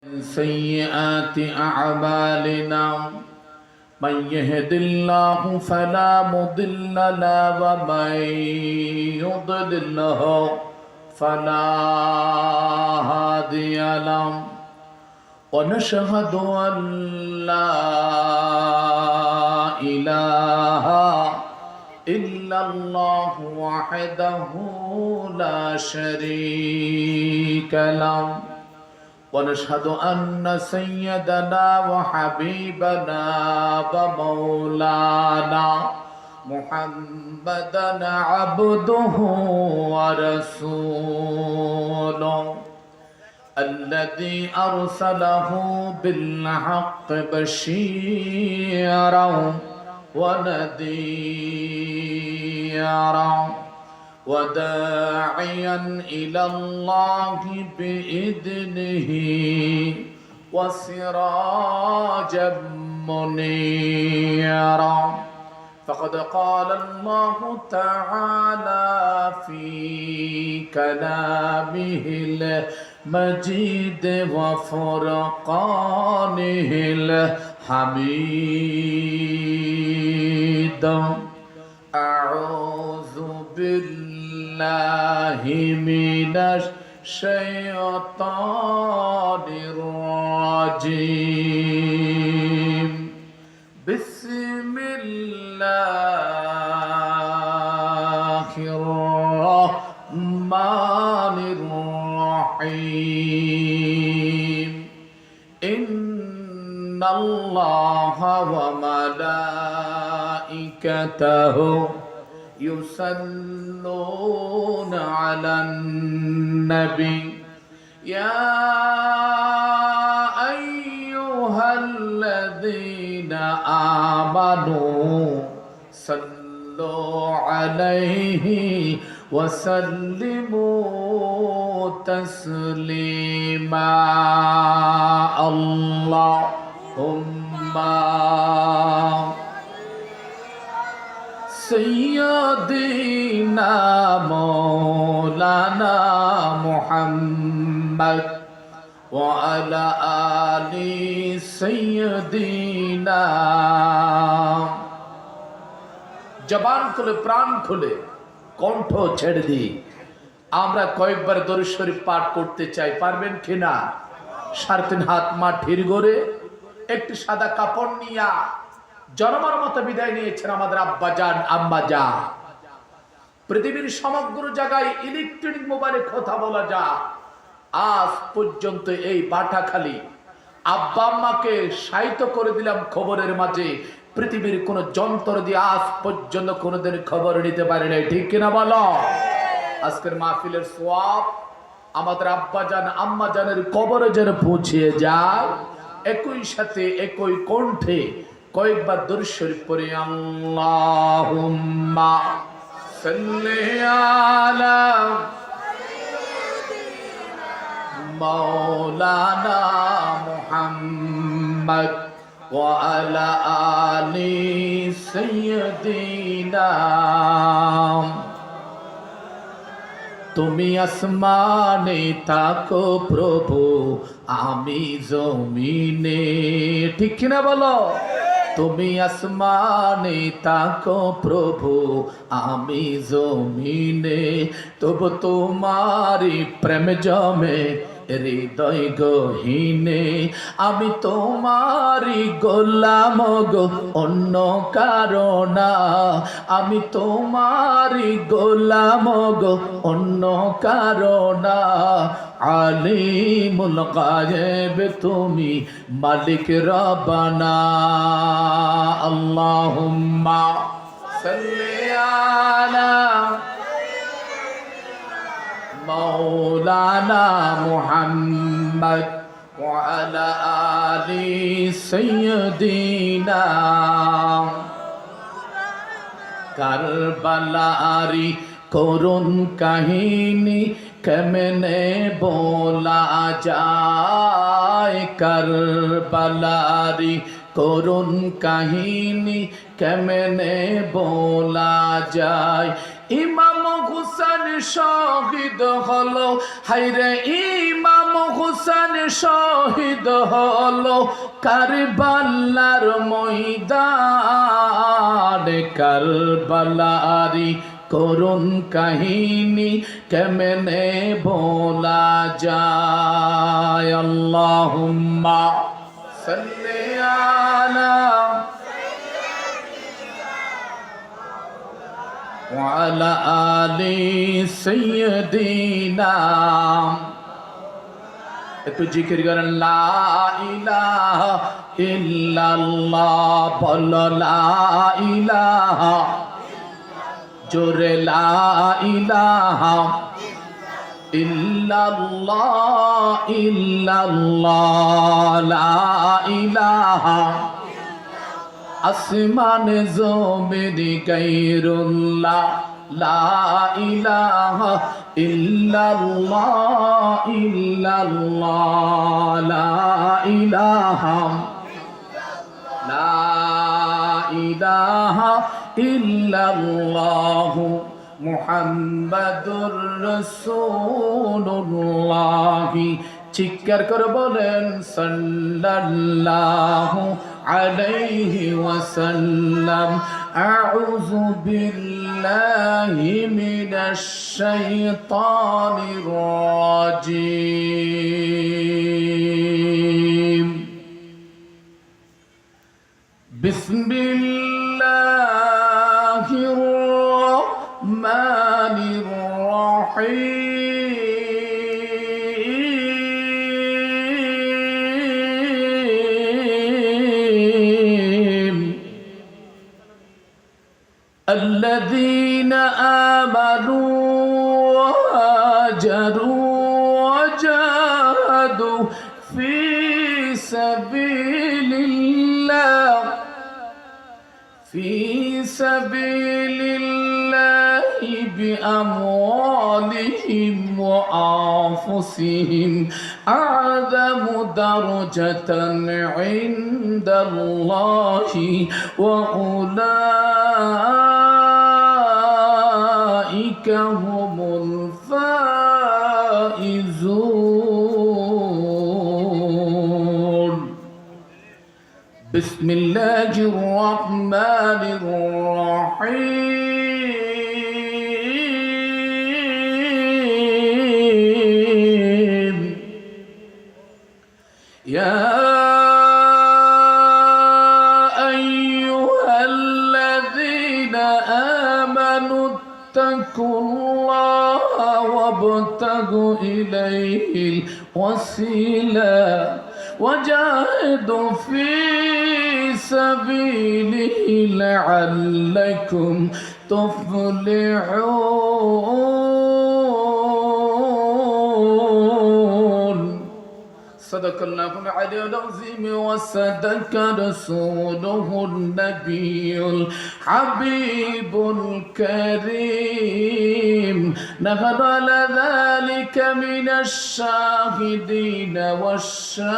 سيئات أعمالنا من يهد الله فلا مضل له ومن يضلل فلا هادي له ونشهد أن لا إله إلا الله وحده لا شريك له ونشهد أن سيدنا وحبيبنا ومولانا محمدًا عبده ورسوله الذي أرسله بالحق بشيرًا ونذيرًا وداعيا إلى الله بإذنه وسراجا منيرا فقد قال الله تعالى في كلامه المجيد وفرقانه الحميد أعوذ بالله من الشيطان الرجيم بسم الله الرحمن الرحيم إن الله وملائكته يصلون على النبي يا أيها الذين آمنوا صلوا عليه وسلموا تسليما اللهم سيدنا مولانا محمد وعلى آل سيدنا জবান খুলে প্রাণ খুলে কণ্ঠ ছেড়ে দিই আমরা কয়েকবার দরুদ শরীফ পাঠ করতে চাই, পারবেন কিনা? সাড়ে তিন হাত মাটির গড়ে একটি সাদা কাপড় নিয়া জনমার মতো বিদায় নিয়েছেন আমাদের আব্বা জান আম্মা জান। পৃথিবীর সমগ্র জায়গায় ইলেকট্রনিক মোবাইলে কথা বলা যায়, আজ পর্যন্ত এই বাটাখালী আব্বা আম্মাকে সাহিত্য করে দিলাম খবরের মাঝে, পৃথিবীর কোন যন্ত্র দিয়ে আজ পর্যন্ত কোনোদিন খবর নিতে পারে নাই, ঠিক কিনা বলো? আজকের মাহফিলের সওয়াব আমাদের আব্বা জান আম্মা জানের কবরে যেন পৌঁছিয়ে যায়, একই সাথে একই কণ্ঠে কয়েকবার দরুদ শরীফ পড়ি আল্লাহুম্মা সাল্লি আলা মাওলানা মুহাম্মদ ওয়া আলা আলি সাইয়্যিদিনা। তুমি আসমানে থাকো প্রভু, আমি জমিনে, ঠিক কিনা বলো? তুমি আসমানে থাকো প্রভু, আমি জমিনে, তবু তোমারি প্রেম জমে হৃদয় গহীনে। আমি তোমারি গোলাম গো, অন্য কারণা, আমি তোমারি গোলাম গো, অন্য কারণা। আলিমুল গায়েব তুমি, মালিক রব্বানা। আল্লাহুম্মা সাল্লি আলা মাওলানা মুহাম্মদ ওয়া আলা আলি সাইয়্যিদিনা। কারবালারি করুণ কাহিনী কেমনে বলা যায়, কারবালারি করুণ কাহিনী কেমনে বলা যায়। ইমাম হুসেন শহীদ হলো, হায়রে ইমাম ইমাম হুসেন শহীদ হলো কারবালার ময়দানে। কারবালারি করুণ কাহিনী কেমনে ভোলা যায়। আল্লাহুম্মা সাল্লি আলা ওয়া আলা আলি সাইয়্যিদিনা। একটু জিকির করেন, লা ইলাহা ইল্লাল্লাহ, বলো লা ইলাহা, জোরে লা ইলাহা ইল্লাল্লাহ, ইল্লাল্লাহ, লা ইলাহা। আসমান জমিন গায়রুল্লাহ, লা ইলাহা ইল্লাল্লাহ, ইল্লাল্লাহ, লা ইলাহা, লা ইলাহা ইল্লাল্লাহ মুহাম্মাদুর রাসূলুল্লাহ। চিৎকার করে বলেন সাল্লাল্লাহু আলাইহি ওয়াসাল্লাম। আউযু বিল্লাহি মিনাশ শাইতানির রাজীম। বিসমিল্লাহির রহমানির রহিম। الذين آمنوا وهاجروا وجاهدوا في سبيل الله، في سبيل الله بأموالهم وأنفسهم أعظم درجة عند الله وأولئك هم الفائزون. بسم الله الرحمن الرحيم. يا أيها الذين آمنوا اتقوا الله وابتغوا إليه الوسيلة وجاهدوا في سبيله لعلكم تفلحون. صدق الله العلي العظيم وصدق رسوله النبي الحبيب الكريم. نحن على ذلك من الشاهدين والشاكرين.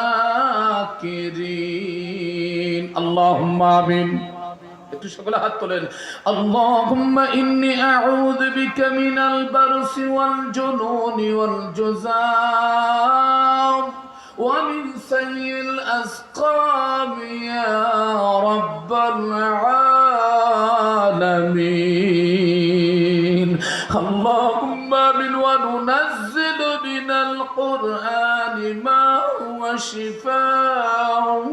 اللهم آمين. একটু সকলে হাত তোলেন। আল্লাহুম্মা ইন্নী আউযু বিকা মিনাল বারসি ওয়াল জুনুনি ওয়াল জুযাম ওয়া মিন সাইয়্যিল আসকাম ইয়া রাব্বাল আলামিন। আল্লাহুম্মা আমিন। ওয়া নুনাজ্জিলু মিনাল কুরআনি মা হুয়া শিফাa'un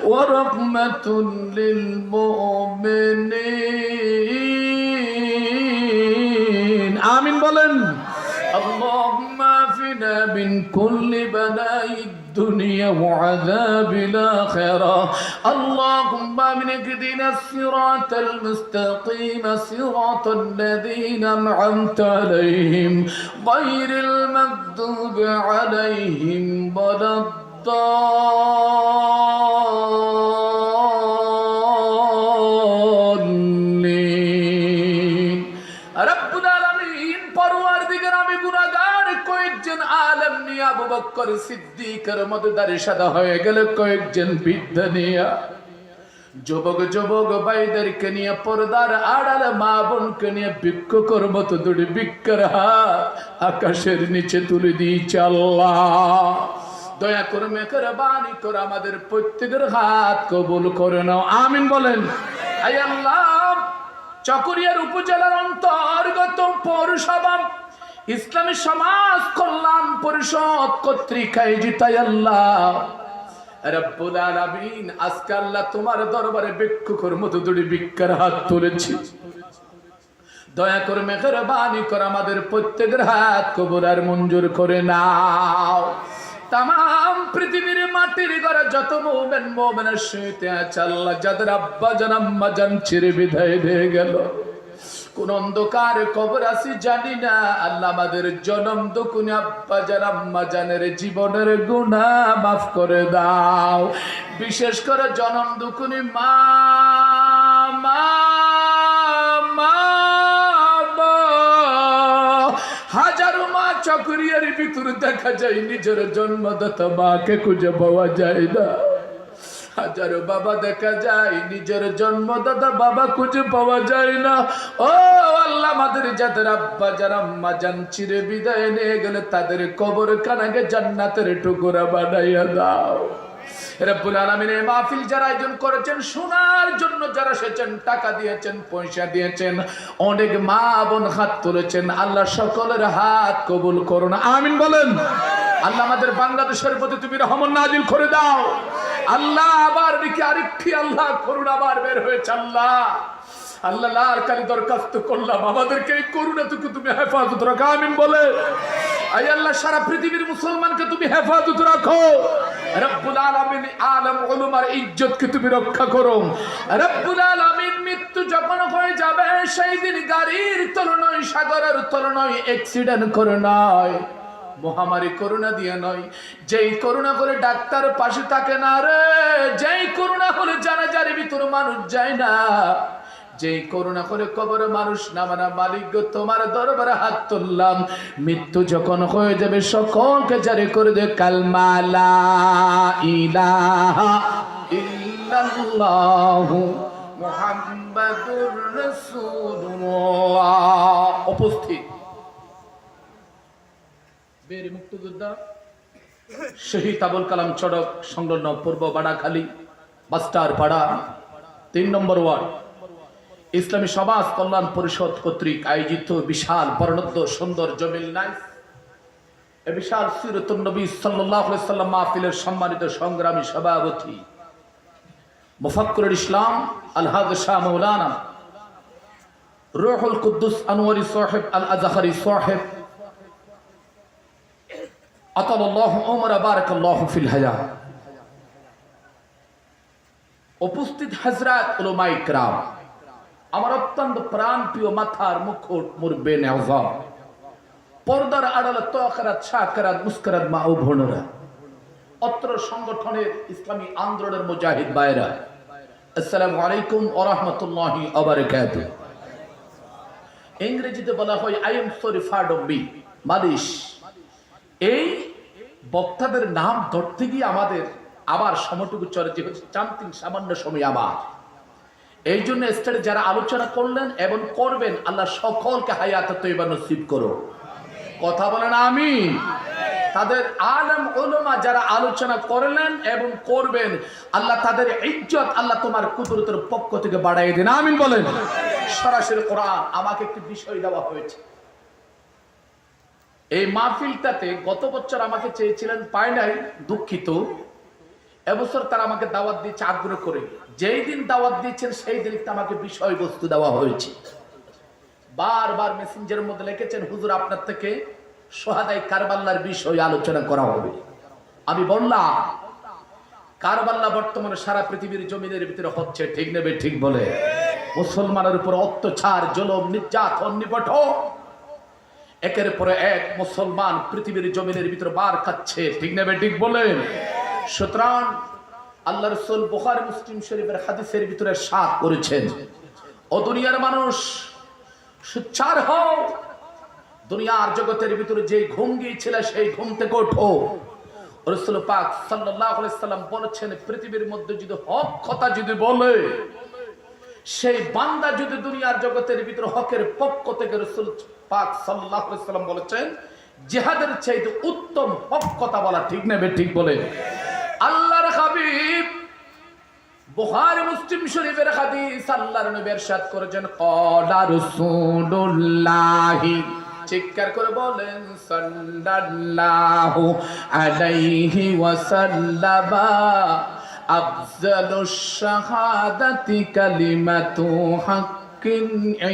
ওয়া রাহমাতুন লিল মুমিনিন। আমিন বলেন। اللهم عافنا من كل بلاء الدنيا وعذاب الآخرة. اللهم من اهدنا الصراط المستقيم صراط الذين أنعمت عليهم غير المغضوب عليهم ولا الضالين. رب العالمين পরওয়ারদিগার আমি গুনাহগার কয়েকজন আলেম নিয়ে আবু বকর সিদ্দিকের মদদারে সাদা হয়ে গেল, কয়েকজন বৃদ্ধ নিয়ে যুবক যুবক ভাইদেরকে নিয়ে পর্দার আড়ালে মা বোনকে নিয়ে ভিক্ষ করবো তো দুটি ভিক্ষার হাত আকাশের নিচে তুলে দিয়েছে আল্লাহ। দয়া করে মেহেরবানি করে আমাদের প্রত্যেকের হাত কবুল করে নাও, আমিন বলেন। আয় আল্লাহ, চকরিয়ার উপজেলার অন্তর্গত পৌরসভা ইসলামী সমাজ কল্যাণ পরিষদ কর্তৃক আয়োজিত আল্লাহ রব্বুল আলামিন, আজকে আল্লাহ তোমার দরবারে ভিক্ষুকের মতো দুটি ভিক্ষার হাত তুলেছি। দয়া করে মেহেরবানি করে আমাদের প্রত্যেকের হাত কবুল আর মঞ্জুর করে নাও। তাম পৃথিবীর মাটির ঘরে যত মুমিন মুমিনা শুইতে আছে আল্লাহ, যাদের আব্বা জান আম্মা জান চিরে বিদায় দিয়ে গেল, কোন অন্ধকার কবর আছে জানি না আল্লাহ, আমাদের জনম দুকুনি আব্বা জান আম্মা জানের জীবনের গুনাহ মাফ করে দাও। বিশেষ করে জনম দুকুনি মা মা মা হাজারো মা চকরিয়ার ভিতরে দেখা যায় নিজের জন্মদাতা মাকে খুঁজে পাওয়া যায় না। হাজারো বাবা দেখা যায় নিজের জন্মদাতা বাবা খুঁজে পাওয়া যায় না। ও আল্লাহ, আমাদের যাদের আব্বা যারা আম্মা জান চিরে বিদায় নিয়ে গেলে তাদের কবর খানাকে জান্নাতের টুকরা বানাইয়া দাও। রব্বুল আলামিন, এই মাহফিল যারা আয়োজন করেছেন, শোনার জন্য যারা এসেছেন, টাকা দিয়েছেন, পয়সা দিয়েছেন, অনেক মা বোন হাত তুলেছেন, আল্লাহ সকলের হাত কবুল করুন, আমিন বলেন। আল্লাহ আমাদের বাংলাদেশের প্রতি তুমি রহমত নাজিল করে দাও। আল্লাহ আবার দিকে আরেকটি আল্লাহ করুণা আবার বের হয়েছে আল্লাহ। আল্লাহ লাল কালি দরখাস্ত করলাম, আমাদেরকে এই করুণাটুকু তুমি হেফাজত রাখো, আমিন বলে। আয় আল্লাহ, সারা পৃথিবীর মুসলমানকে তুমি হেফাজত রাখো। রব্বুল আলামিন, আলম উলামার ইজ্জতকে তুমি রক্ষা করো। রব্বুল আলামিন, মৃত্যু যখন হয়ে যাবে সেই দিন গাড়ির তল নয়, সাগরের তল নয়, অ্যাক্সিডেন্ট করে নয়, মহামারী করোনা দিয়ে নয়, যেই করোনা করে ডাক্তার পাশে থাকে না রে, যেই করোনা হলে জানাজার ভিতর মানুষ যায় না, যেই করোনা করে কবরে মানুষ নামানা, মালিক গো তোমার দরবারে হাত তুললাম, মৃত্যু যখন হয়ে যাবে সকলকে জারি করে দে কালমা লা ইলাহা ইল্লাল্লাহু মুহাম্মাদুর রাসূলুল্লাহ। উপস্থিত বেরি মুক্তিযোদ্ধা শহীদ আবুল কালাম সড়ক সংলগ্ন পূর্ব বাড়াখালী বাস্টার পাড়া ৩ নম্বর ওয়ার্ড ইসলামী সমাজ কল্যাণ পরিষদ কর্তৃক আয়োজিত বিশাল বর্ণাঢ্য সুন্দর জমিল নাইস এ বিশাল সিরাতুন নবী সাল্লাল্লাহু আলাইহি সাল্লাম মাহফিলের সম্মানিত সংগ্রামী সভাপতি মুফাক্কিরুল ইসলাম আলহাজ শাহ মাওলানা রূহুল কুদ্দুস আনওয়ারি সাহেব আল আজহারি সাহেব আতাল্লাহু উমরা বারাকাল্লাহু ফিল হায়াত। উপস্থিত হযরত উলামায়ে কিরাম, আমার অত্যন্ত প্রাণ প্রিয় মাথার মুকুট মুরব্বে নেওয়াজ, পর্দার আড়ালে তখরাত শাকরাত মুস্করাত মা ও বোনেরা, অত্র সংগঠনের ইসলামী আন্দোলনের মুজাহিদ ভাইরা, আসসালামু আলাইকুম ওয়া রাহমাতুল্লাহি ওয়া বারাকাতুহু। ইংরেজিতে বলা হয় আই এম সরি ফার্ডম মি, মালিশ। এই বক্তাদের নাম ধরতে গিয়ে আমাদের আবার সময়টুকু চলে যে হচ্ছে চামতিং সামান্য সময় আবার। এই জন্য স্টেজে যারা আলোচনা করলেন এবং করবেন, আল্লাহ সকলকে হায়াত তৈবা নসিব করো, কথা বলেন আমিন। তাদের আলেম উলামা যারা আলোচনা করলেন এবং করবেন, আল্লাহ তাদের ইজ্জত আল্লাহ তোমার কুদরতের পক্ষ থেকে বাড়াই দেন, আমিন বলেন। সরাসরি কোরআন আমাকে একটি বিষয় দেওয়া হয়েছে, এই মাহফিলটাতে গত বছর আমাকে চেয়েছিলেন, পায় নাই, দুঃখিত। এবছর তারা আমাকে দাওয়াত দিয়েছে আগ্রহ করে, যেই দিন দাওয়াত দিয়েছেন সেই দিন আমাকে বিষয়বস্তু দেওয়া হয়েছে। বারবার মেসেঞ্জারের মধ্যে লিখেছেন, হুজুর আপনার থেকে শহাদায়ে কারবালার বিষয় আলোচনা করা হবে। আমি বললাম, কারবালা বর্তমানে সারা পৃথিবীর জমিনের ভিতরে হচ্ছে, ঠিক নেবে ঠিক বলে, মুসলমানের উপর অত্যাচার, জুলুম, নির্যাতন, নিপীড়ন, একের পরে এক মুসলমান পৃথিবীর জমিনের ভিতরে বার খাচ্ছে, ঠিক নেবে ঠিক বলেন। সুতরাং আল্লাহ রাসূল বুখারী মুসলিম শরীফের হাদিসের ভিতরে সাত করেছেন, ও দুনিয়ার মানুষ সুচ্চার হও, দুনিয়ার জগতের ভিতরে যে ঘুম গিয়েছিল সেই ঘুম থেকে ওঠো। রাসূল পাক সাল্লাল্লাহু আলাইহি সাল্লাম বলেছেন, পৃথিবীর মধ্যে যদি হক কথা যদি বলে, সেই বান্দা যদি দুনিয়ার জগতের ভিতরে হকের পক্ষ থেকে, রাসূল পাক সাল্লাল্লাহু আলাইহি সাল্লাম বলেছেন, জিহাদের চাইতে উত্তম হক কথা বলা, ঠিক নেবে ঠিক বলে। আল্লাহর হাবিব বুখারী মুসলিম শরীফের হাদিস, আল্লাহর নবী ইরশাদ করেছেন ক্বালা রাসূলুল্লাহ, চিৎকার করে বলেন সাল্লাল্লাহু আলাইহি ওয়াসাল্লাম, আফজালুশ শাহাদাতি কালিমাতু হাক্কিন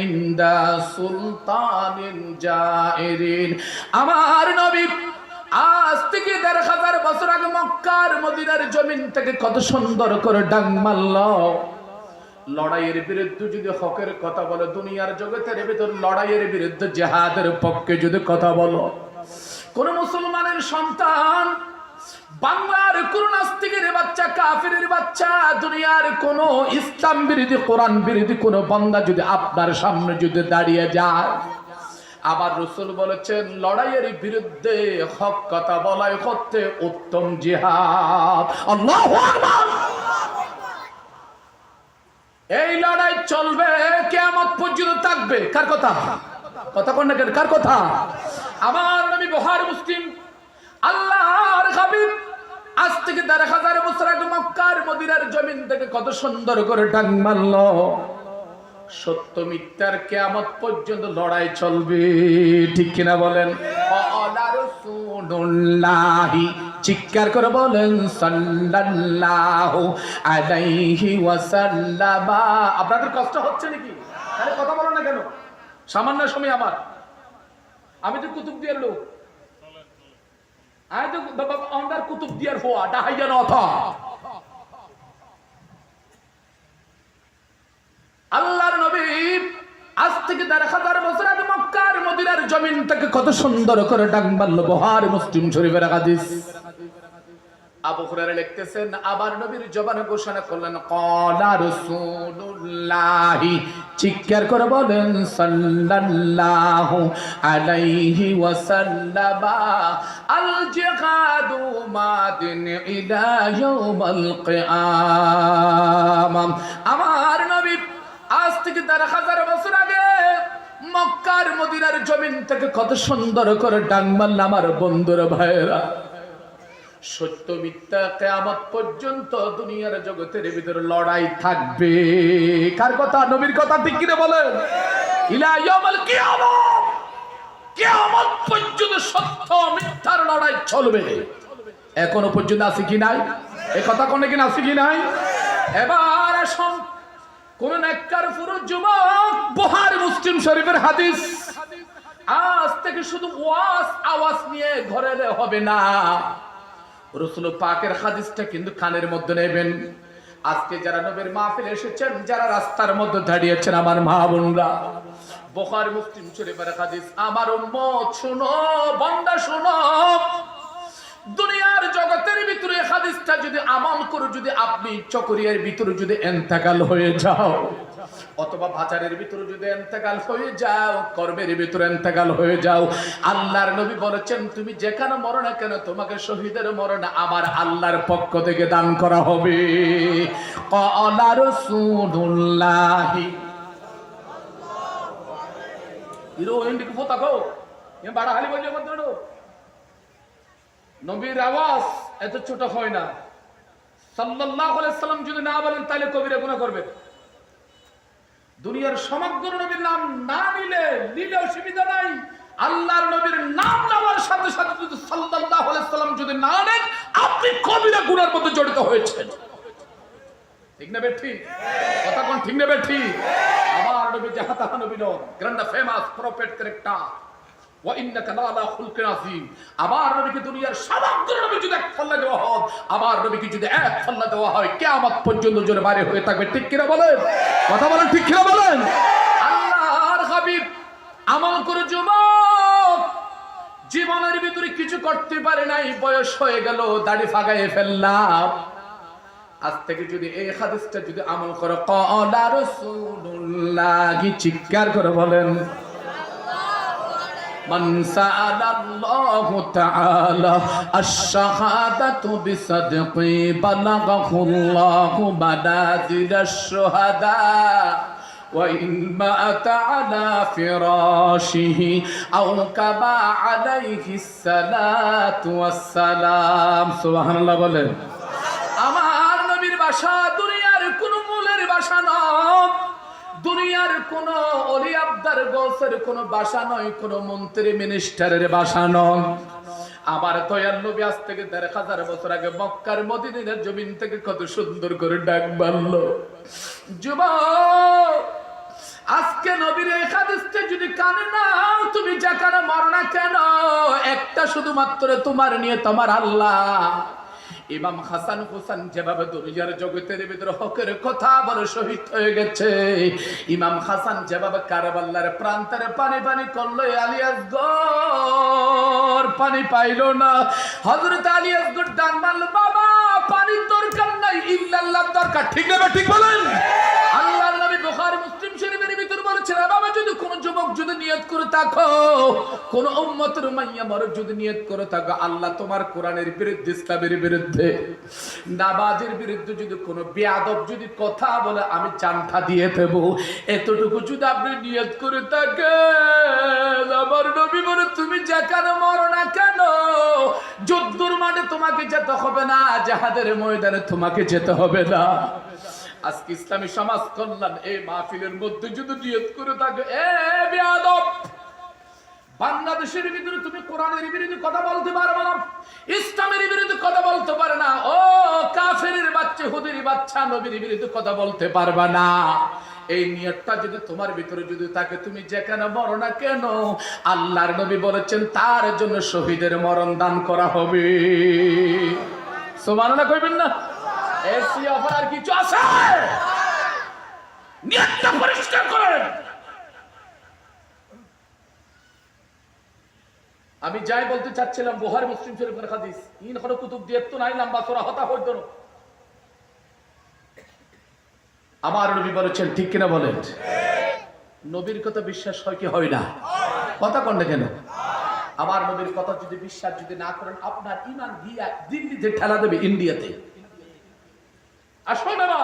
ইনদা সুলতানিন জাইরিন। আমার নবী আজ থেকে ১৫০০ বছর আগে মক্কার মদিনার জমিন থেকে কত সুন্দর করে ডাক মারল। লড়াইয়ের বিরুদ্ধে যদি হকের কথা বলো, দুনিয়ার জগতের ভিতর লড়াইয়ের বিরুদ্ধে জিহাদের পক্ষে যদি কথা বলো, কোন মুসলমানের সন্তান, বাংলার কোন নাস্তিকের বাচ্চা, কাফিরের বাচ্চা, দুনিয়ার কোন ইসলাম বিরোধী কোরআন বিরোধী কোন বান্দা যদি আপনার সামনে যদি দাঁড়িয়ে যায়, আবার রাসূল বলেছেন লড়াইয়ের বিরুদ্ধে হক কথা বলাই হচ্ছে উত্তম জিহাদ। আল্লাহু আকবার। এই লড়াই চলবে কিয়ামত পর্যন্ত থাকবে। কার কথা? কথা কোন না, কার কথা? আমার নবী বুখারী মুসলিম, আল্লাহর হাবিব আজ থেকে ১৫০০ বছর আগে মক্কার মদিনার জমিন থেকে কত সুন্দর করে ডাক মারলো। সত্য মিথ্যার কিয়ামত পর্যন্ত লড়াই চলবে, ঠিক কিনা বলেন? ক্বালা রাসূলুল্লাহ, চিৎকার করে বলেন সাল্লাল্লাহু আলাইহি ওয়াসাল্লাম। আপনাদের কষ্ট হচ্ছে নাকি? আরে কথা বলো না কেন? সামান্য সময় আমার, আমি তো কুতুবদিয়ার লোক, আমি তো বাবা অন্ডার কুতুবদিয়ার হওয়া ডাহাইয়া নথা। আল্লাহর নবী আজ থেকে ১৫০০ বছর আগে মক্কার মদিনার জমিন থেকে কত সুন্দর করে ডাক মারল। বুখারী মুসলিম শরীফের হাদিস। আবু হুরায়রা লিখতেছেন, আবার নবীর জবানে ঘোষণা করলেন ক্বালা রাসূলুল্লাহ, চিৎকার করে বলেন সাল্লাল্লাহু আলাইহি ওয়াসাল্লাম, আল জিহাদু মাদিন ইলা ইয়াউমিল কিয়ামাহ। আমার নবী আজ থেকে ১৫০০ বছর আগে মক্কার মদিনার জমিন থেকে কত সুন্দর করে ডাক মারল। আমার বন্ধুরা, ভাইয়েরা, সত্য মিথ্যা কিয়ামত পর্যন্ত দুনিয়ার জগতের ভিতরে লড়াই থাকবে। কার কথা? নবীর কথা, ঠিক কিনা বলেন? ইলা ইয়াউমিল কিয়ামাহ, কিয়ামত পর্যন্ত সত্য মিথ্যার লড়াই চলবে। এখনো পর্যন্ত আছে কি নাই? এই কথা কোনে কিনা আছে কি নাই? এবার আসুন, কোন নেককার পুরুষ যুবক, বুখারী মুসলিম শরীফের হাদিস, আজ থেকে শুধু ওয়াজ আওয়াজ নিয়ে ঘরে হবে না, রাসূল পাকের হাদিসটা কিন্তু কানের মধ্যে নেবেন। আজকে যারা নবীর মাহফিলে এসেছেন, যারা রাস্তার মধ্যে দাঁড়িয়েছেন, আমার মা বোনরা, বুখারী মুসলিম শরীফের হাদিস, আমার উম্মত শুনো, বান্দা শুনো, দুনিয়ার জগতের ভিতরে হাদিসটা যদি আমল করে, যদি আপনি চকরিয়ার ভিতরে যদি ইন্তেকাল হয়ে যাও, অথবা বাজারের ভিতরে যদি ইন্তেকাল হয়ে যাও, কর্মের ভিতরে ইন্তেকাল হয়ে যাও, আল্লাহর নবী বলেছেন তুমি যেখানে মরো না কেন, তোমাকে শহীদের মরণ আমার আল্লাহর পক্ষ থেকে দান করা হবে। ক্বালা রাসূলুল্লাহ, ইরো এন্ডিক ফতাকো এ বড় হালি বলে বন্ধু, নবীর আওয়াজ এত ছোট হয় না। সাল্লাল্লাহু আলাইহি সাল্লাম যদি না বলেন তাহলে কবিরা গুনাহ করবে। দুনিয়ার সমগ্র নবীর নাম না নিলে অসুবিধা নাই, আল্লাহর নবীর নাম নেওয়ার সাথে সাথে যদি সাল্লাল্লাহু আলাইহি সাল্লাম যদি না নেন, আপনি কবিরা গুনার মধ্যে জড়িত হয়েছেন। ঠিক না বেঠি? কথা কোন ঠিক না বেঠি? আমার নবী জাহাতা নবী নন, গ্র্যান্ড ফেমাস প্রফেট ক্যারেক্টার, ওয়া ইন্নাকা লাআলা খুলকিন আযীম। আবার নবীকে দুনিয়ার সমগ্র নবী যদি এক পাল্লা দেওয়া হয়, আবার নবীকে যদি এক পাল্লা দেওয়া হয়, কিয়ামত পর্যন্ত জোরে বাইরে হয়ে থাকবে। ঠিক কিনা বলেন? কথা বলেন, ঠিক কিনা বলেন? আল্লাহর হাবিব আমল করে যুবক, জীবনের ভিতরে কিছু করতে পারে নাই, বয়স হয়ে গেল, দাড়ি ফাগায়ে ফেললাম। আজ থেকে যদি এই হাদিসটা যদি আমল করো, ক্বালা রাসূলুল্লাহ, চিৎকার করে বলেন মান সাআলাল্লাহু তাআলা আশ-শাহাদাতু বিসাদকি বালাগাহুল্লাহু মানাজিলাশ শুহাদা وإن مات على فراشه أو كما عليه الصلاة والسلام سبحان الله বলেন আমার নবীর বাসা দুনিয়ার কোন মূলের বাসা নয় দুনিয়ার কোন ওলি আব্দার গোসের কোন বাসা নয় কোন মন্ত্রী মিনিস্টারের বাসা নয় আমার দয়াল নবী আজ থেকে ১৫০০ বছর আগে মক্কার মদিনার জমিন থেকে কত সুন্দর করে ডাক বাড়লো যুবক আজকে নবীর এই হাদিসটা যদি কানে নাও তুমি যেখানে মরো না কেন একটা শুধুমাত্র তোমার নিয়ে তোমার আল্লাহ ইমাম হাসান হুসাইন যেভাবে দুনিয়ার জগতের ভিতরে হকের কথা বলে শহীদ হয়ে গেছে ইমাম হাসান যেভাবে কারবালার প্রান্তরে পানি পানি করলো আলী আসগর পানি পাইলো না হযরত আলী আসগর ডাক মারলো বাবা পানির দরকার নাই ইল্লাল্লাহর দরকার ঠিক না ঠিক বলেন আল্লাহর নবী বুখারী মুসলিম শরীফের ভিতর বলেছেন বাবা যদি কোন যুবক যদি নিয়ত করে থাকো কোন উম্মতের মাইয়া মরদ যদি নিয়ত করে থাকো আল্লাহ তোমার কোরআনের বিরুদ্ধে ইসলামের বিরুদ্ধে নামাজের বিরুদ্ধে যদি কোনো বেয়াদব যদি কথা বলে আমি জানটা দিয়ে দেব এতটুকু যদি আপনি নিয়ত করে থাকেন আমার নবী বলে তুমি যেখানে মরো না কেন যুদ্ধের মাঠে তোমাকে যেতে হবে না জিহাদের ময়দানে তোমাকে যেতে হবে না আজকে ইসলামী সমাজ কল্যাণ এই মাহফিলের মধ্যে যদি নিয়ত করে থাকে এ বেয়াদব বাংলাদেশের ভিতরে তুমি কোরআনের বিরুদ্ধে কথা বলতে পারবে না ইসলামের বিরুদ্ধে কথা বলতে পারে না ও কাফেরের বাচ্চা হুদির বাচ্চা নবীর বিরুদ্ধে কথা বলতে পারবে না এই নিয়তটা যদি তোমার ভিতরে যদি থাকে তুমি যেখানে মরো না কেন আল্লাহর নবী বলেছেন তার জন্য শহীদের মরণ দান করা হবে সুবহানাল্লাহ কইবেন না এসি অফার আর কিছু আছে নিয়তটা পরিষ্কার করেন আমি যাই বলতে চাচ্ছিলাম বুখারী মুসলিম শরীফের হাদিস ইন হলো কুতুব দিয়ে তো নাই লম্বা সূরা হতা হইতো আমার নবী বলেছেন ঠিক কিনা বলেন নবীর কথা বিশ্বাস হয় কি হয় না কথা কোন কেন আমার নবীর কথা যদি বিশ্বাস যদি না করেন আপনার ঈমান দিয়া দিল্লিতে ঠেলা দেবে ইন্ডিয়াতে আসলে বাবা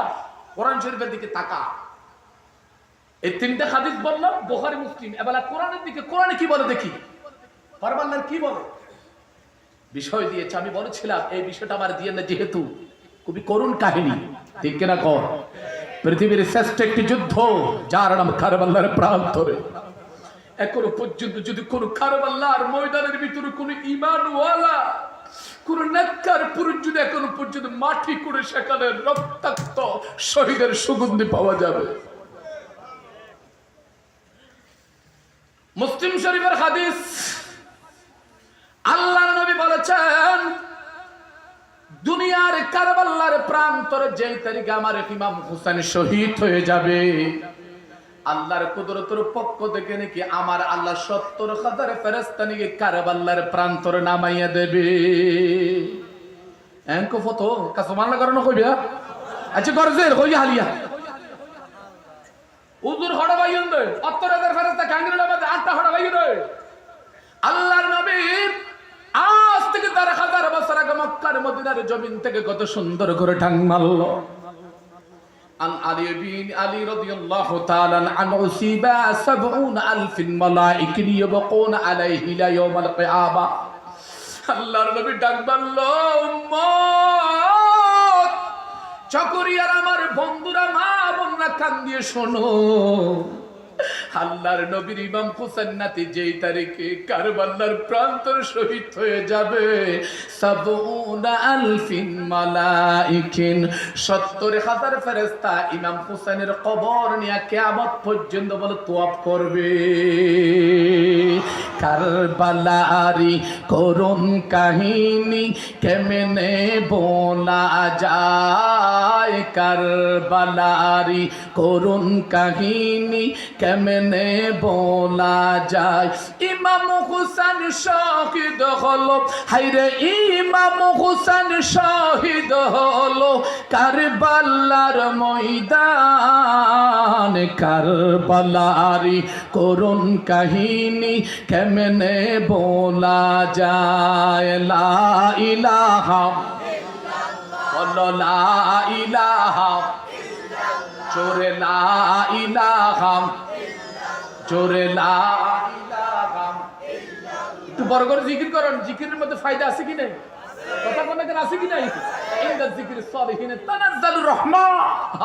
কোরআন শরীফের দিকে তাকা এই তিনটা হাদিস বললাম বুখারী মুসলিম এবারে কোরআনের দিকে কোরআনে কি বলে দেখি পারবাল্লার কি বলে বিষয় দিয়েছে আমি বলেছিলাম এই বিষয়টা আমার দিয়ে না যেহেতু খুবই করুণ কাহিনী ঠিক কিনা কর পৃথিবীর শ্রেষ্ঠ একটি যুদ্ধ যার নাম কারবালার প্রান্তরে এখনো পর্যন্ত যদি কোন কারবালার ময়দানের ভিতরে কোন ঈমানওয়ালা কোন নেককার পুরুষ যদি এখনো পর্যন্ত মাটি করে সেখানে রক্তাক্ত শহীদের সুগন্ধি পাওয়া যাবে মুসলিম শরীফের হাদিস আল্লাহর নবী বলেছেন দুনিয়ার কারবালার প্রান্তরে যেই তারিখে আমার ইমাম হুসাইন শহীদ হয়ে যাবে আল্লাহর কুদরতের পক্ষ থেকে নাকি আমার আল্লাহ ৭০,০০০ ফেরেশতা নাকি কারবালার প্রান্তরে নামাইয়া দেবে এনকো ফটো কাসমানলা করনো কইবা আচ্ছা গরজের কই হালিয়া উজুর হড়া বাইন দে ৭০,০০০ ফেরেশতা কাঙ্গিরলা বাদে ৮টা হড়া বাইন দে আল্লাহর নবী আজ থেকে ১৩,০০০ বছর আগে মক্কার মদিনার জমিন থেকে কত সুন্দর করে ঢাং মারলো আন আলী বিন আলী রাদিয়াল্লাহু তাআলা আনহু সিবা ৭০,০০০ মালায়েকা ইয়াবকুনা আলাইহি লা ইয়াউমাল কিয়ামা আল্লাহর নবী ডাক মারলো উম্মত চকরিয়ার আমার বন্ধুরা মা বোনরা কান দিয়ে শোনো আল্লাহর নবীর ইমাম হুসাইন নাতি যেই তারিখে কারবালার প্রান্তর শহীদ হয়ে যাবে ৭০,০০০ মালাইকিন ৭০,০০০ ফেরেশতা ইমাম হুসাইনের কবর নিয়ে কিয়ামত পর্যন্ত বলে তোয়াফ করবে কারবালারি করুণ কাহিনী কেমনে বলা যায় কারবালারি করুণ কাহিনী কেমনে বলা যায় ইমাম হুসাইন শহীদ হলো হায়রে ইমাম হুসাইন শহীদ হলো কারবালার ময়দান কারবালারি করুণ কাহিনী কেমনে বলা যায় লা ইলাহা ইল্লাল্লাহ লা ইলাহা জোরে লা ইলাহা, জোরে লা ইলাহা। একটু বড় করে জিকির করেন, জিকিরের মধ্যে ফায়দা আছে কি নাই? কথা কোন কেন আছে কি নাই? ইনদা যিকির সালিহিন তানাজ্জালুর রাহমা।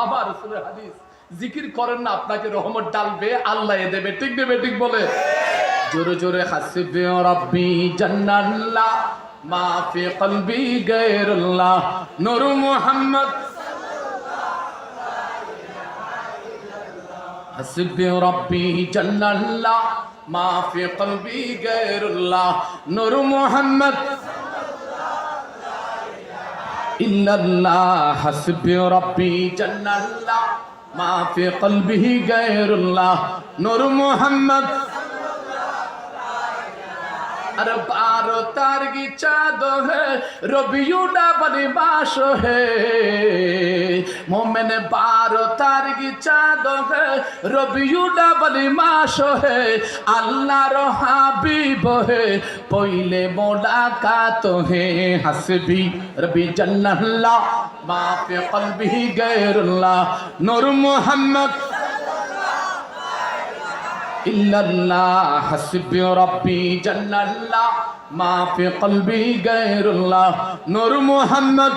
আবার রাসূলের হাদিস, জিকির করেন না আপনাকে রহমত ডালবে, আল্লাহ দেবে। ঠিক দেবে, ঠিক বলে। জোরে জোরে হাসবি রাব্বি জান্নাল্লাহ মা ফি কলবি গায়রুল্লাহ নূর মুহাম্মদ। হাসবি রাব্বি জান্নাল্লাহ মা ফি কলবি গায়রুল্লাহ নূর মুহাম্মদ ইল্লাল্লাহ। হাসবি রাব্বি জান্নাল্লাহ মা ফি কলবিহি গায়রুল্লাহ নূর মুহাম্মদ। अरे 12 तारीख चाँद है रबियुल अव्वल मास है मोमिन 12 तारीख चाँद है रबियुल अव्वल मास है अल्लाहर हबीब है पहले मुलाकात है। हस्बी रब्बी जन्नल्लाह मा फी क़ल्बिही गैरुल्लाह नूर मुहम्मद इल्लल्लाह। हस्बी रब्बी जन्नल्लाह मा फी क़ल्बी गैरुल्लाह नूर मुहम्मद।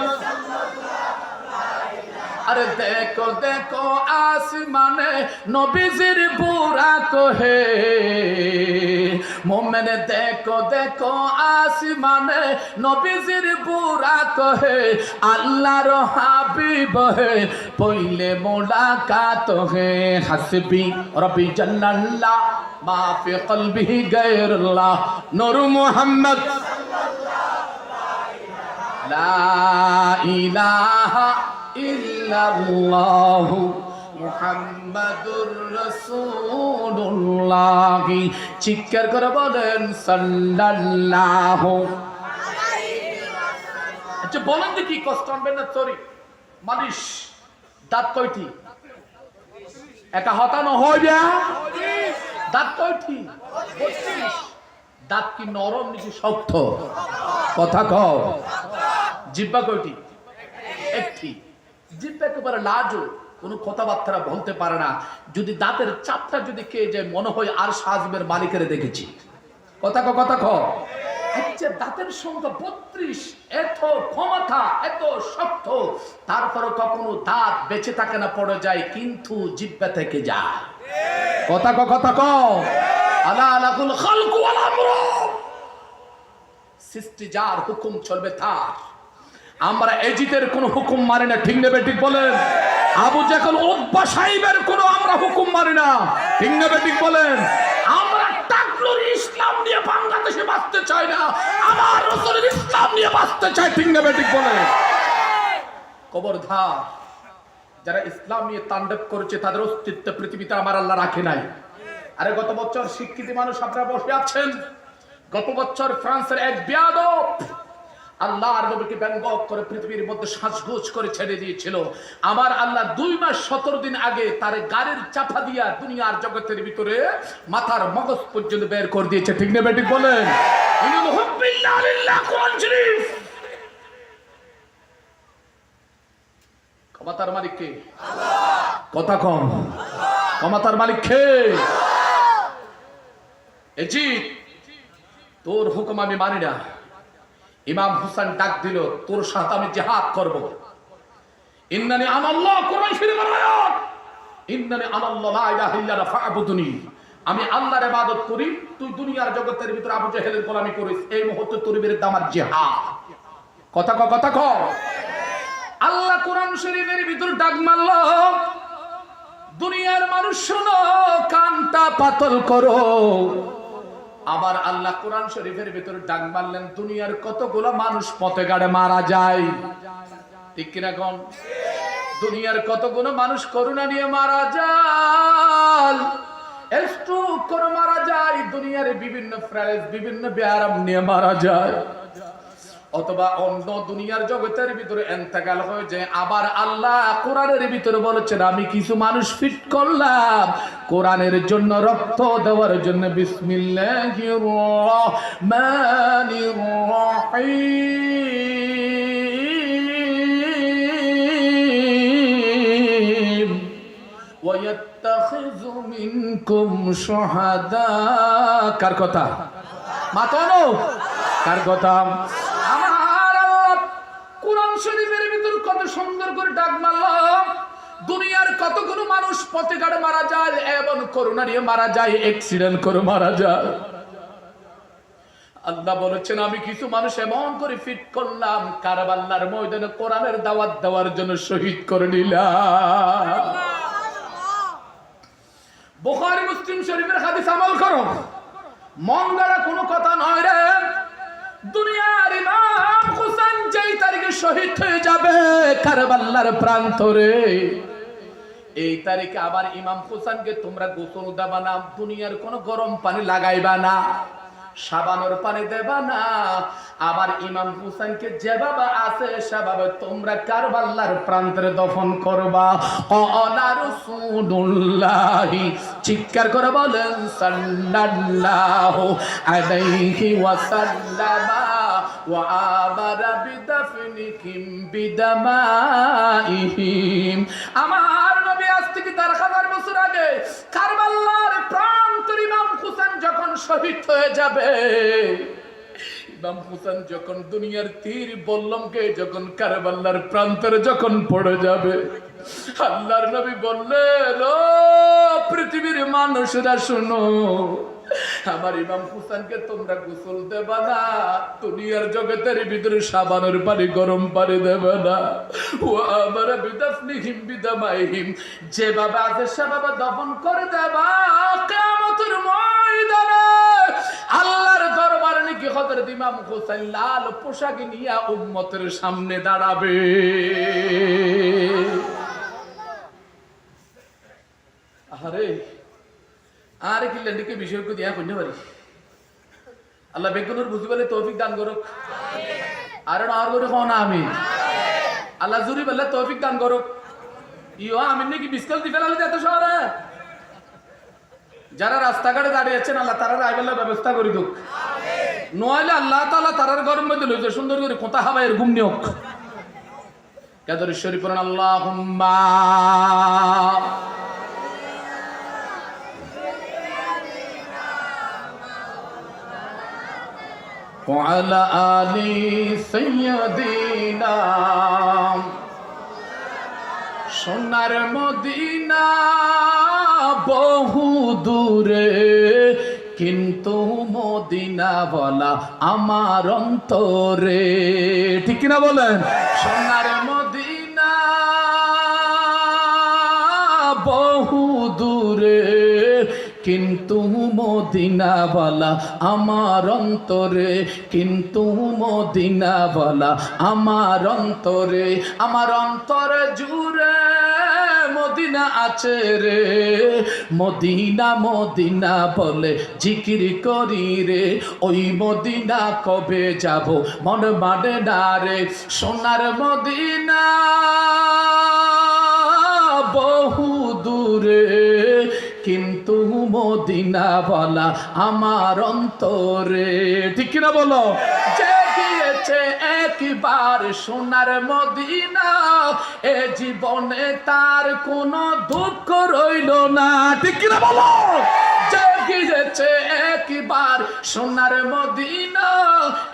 अरे देखो देखो आसमाने नबीजिर बुराक है मोमिन देखो देखो आसमाने नबीजिर बुराक है अल्लाहर हबीब है पहले मुलाकात है। हस्बी रब्बी जन्नल्लाह मा फी क़ल्बिही गैरुल्लाह नूर मुहम्मद ला इलाहा इल्लल्लाहु मुहम्मदुर রাসূলুল্লাহ। চিৎকার করে বলেন সাল্লাল্লাহু আলাইহি ওয়াসাল্লাম। আচ্ছা বলেন দেখি কষ্ট হবে না? সরি মালিশ দাঁত কয়টি? একা হতানো হয় না? দাঁত কয়টি? 32। দাঁত কি নরম নাকি শক্ত? কথা কও। জিহ্বা কয়টি? একটি। জিহ্বা একেবারে লাজুক, কোনো কথাবার্তা বলতে পারে না। যদি দাঁতের চাপটা যদি কে যায় মনে হয় আর সাজবের মালিকের দেখেছি। কথা কও, কথা কও। আচ্ছা দাঁতের সংখ্যা 32, এত ক্ষমতা, এত শক্ত, তারপরে কখনো দাঁত বেঁচে থাকে না, পড়ে যায়, কিন্তু জিহ্বা থেকে যায়। কথা কও, কথা কও। আলা লাকুল খালকু ওয়াল আমরু, সৃষ্টি যার, হুকুম চলবে তার। আমরা এজিদের কোন হুকুম মানি না, ঠিক নেবে ঠিক বলেন। আবু জাহল উতবা সাহেবের কোন আমরা হুকুম মানি না, ঠিক নেবে ঠিক বলেন। আমরা টাকলুর ইসলাম নিয়ে বাংলাদেশে বাঁচতে চাই না, আমার রাসূলের ইসলাম নিয়ে বাঁচতে চাই, ঠিক নেবে ঠিক বলেন। খবরদার, যারা ইসলাম নিয়ে তাণ্ডব করেছে তাদের অস্তিত্ব পৃথিবীতে আমার আল্লাহ রাখে নাই। আরে গত বছর শিক্ষিত মানুষ আপনারা বসে আছেন, গত বছর ফ্রান্সের এক বেয়াদব আল্লাহর নবীকে ব্যঙ্গ করে পৃথিবীর মধ্যে সাজগোজ করে ছেড়ে দিয়েছিল। আমার আল্লাহ 2 মাস 17 দিন আগে তার গাড়ির চাপা দিয়া দুনিয়ার জগতের ভিতরে মাথার মগজ পর্যন্ত বের করে দিয়েছে, ঠিক না বেঠিক বলেন। কোরআন শরীফ। ক্ষমতার মালিক কে? আল্লাহ। কথা কম। ক্ষমতার মালিক কে? এজিদ, তোর হুকুম আমি মানি না। ইমাম হুসাইন ডাক দিল, তোর সাথে আমি জিহাদ করব। ইন্নানি আনাল্লাহ, কোরআন শরীফের আয়াত, ইন্নানি আনাল্লাহ লা ইলাহা ইল্লা ফা'বুদুনি, আমি আল্লাহর ইবাদত করি, তুই দুনিয়ার জগতের ভিতরে আবু জাহেলের গোলামি করিস। এই মুহূর্তে তোর বিরুদ্ধে আমার জিহাদ। কথা কও, কথা কও। আল্লাহ কোরআন শরীফের ভিতরে ডাক মারল, দুনিয়ার মানুষ শোনো, কানটা পাতল করো। আবার আল্লাহ কোরআন শরীফের ভিতরে ডাক মারলেন, দুনিয়ার কতগুলো মানুষ পথে গাড়ে মারা যায়, ঠিক কিনা কোন? দুনিয়ার কতগুলো মানুষ করোনা নিয়ে মারা যায়, স্ট্রোক করে মারা যায়, দুনিয়ার বিভিন্ন ফ্রাইজ, বিভিন্ন ব্যায়াম নিয়ে মারা যায়, অথবা অন্য দুনিয়ার জগতের ভিতরে ইন্তেকাল হয়ে যায়। আবার আল্লাহ কোরআনের ভিতরে বলেছেন, আমি কিছু মানুষ ফিট করলাম কোরআনের জন্য, রক্ত দেওয়ার জন্য। বিসমিল্লাহির রহমানির রহিম। নাত্তাখিযু মিনকুম শুহাদা। কার কথা? মাতানো কার কথা? আমার আল্লাহ কোরআন শরীফের ভিতর কত সুন্দর করে ডাক মারলাম। দুনিয়ার কতগুলো মানুষ পথে ঘাটে মারা যায়, এমন করোনা নিয়ে মারা যায়, অ্যাক্সিডেন্ট করে মারা যায়। আল্লাহ বলেছেন আমি কিছু মানুষ এমন করে ফিট করলাম, কারবালার ময়দানে কোরআনের দাওয়াত দেওয়ার জন্য শহীদ করে নিলাম। বুখারী মুসলিম শরীফের হাদিস আমল করো, মন গড়া কোনো কথা নয় রে। দুনিয়ার ইমাম হোসেন যেই তারিখে শহীদ হয়ে যাবে কারবালার প্রান্তরে, এই তারিখে আবার ইমাম হোসেনকে তোমরা গোসল দেবা না, দুনিয়ার কোনো গরম পানি লাগাইবা না, সাবানোর পানি দেবা না। আবার ইমাম হুসাইনকে যেভাবে আছে সেভাবে তোমরা কারবালার প্রান্তরে দফন করবা। ক্বালা রাসূলুল্লাহি, চিৎকার করে বলেন সাল্লাল্লাহু আলাইহি ওয়াসাল্লাম, ওয়া আমারা বিদাফনিহিম বিদামাইহিম। আমার নবী আজ থেকে ৪০০০ বছর আগে কারবালার প্রান্তরে ইমাম হুসাইন যখন শহীদ হয়ে যাবে, ইমাম হুসাইন যখন দুনিয়ার তীর বল্লমকে যখন কারবালার প্রান্তরে যখন পড়ে যাবে, আল্লাহর নবী বললেন ও পৃথিবীর মানুষরা শোনো, আমার ইমাম হুসাইনকে তোমরা গোসল দেবা না, দুনিয়ার জগতের ভিতরে সাবানের পানি গরম পানি দেবে না। ও আমার বিদাফনিহিম বিদামাইহিম, যেভাবে আছে সেভাবে দফন করে দেবা। কিয়ামতের ময়দানে আল্লাহর দরবারে নাকি হযরত ইমাম হুসাইন লাল পোশাক নিয়ে উম্মতের সামনে দাঁড়াবে। আরে আর কি লেন্ডিকে বিষয় কো দিয়া কইতে পারি। আল্লাহ বেগুনুর বুঝিবালে তৌফিক দান করুক। আর আর করে কোন আমি আল্লাহ জুরি বলে তৌফিক দান করুক। ইও আমি নাকি বিস্কাল দি ফেলালে এত শহরে যারা রাস্তাঘাটে দাঁড়িয়ে আছেন আল্লাহ তারা আইবেলার ব্যবস্থা করে দুক। নইলে আল্লাহ তাআলা তারার গরম মধ্যে লইছে সুন্দর করে কোথা হাওয়ায়ের ঘুম নিয়োগ। কাদর শরীফ পড়েন আল্লাহুম্মা وعلى آل سيدنا। সোনার মদিনা বহু দূরে, কিন্তু মদিনা বলা আমার অন্তরে। ঠিক কিনা বলেন? সোনার মদিনা বহু দূরে, কিন্তু মদিনা বলা আমার অন্তরে, কিন্তু মদিনা বলা আমার অন্তরে। আমার অন্তরে জুড়ে মদিনা আছে রে, মদিনা মদিনা বলে জিকির করি রে। ওই মদিনা কবে যাব মন মানে না রে। সোনার মদিনা বহু দূরে, কিন্তু মদিনা বলা আমার অন্তরে। ঠিক কিনা বলো? যে গিয়েছে একবার সোনার মদিনা, এ জীবনে তার কোনো দুঃখ রইল না। ঠিক কিনা বলো? যে গিয়েছে একবার সোনার মদিনা,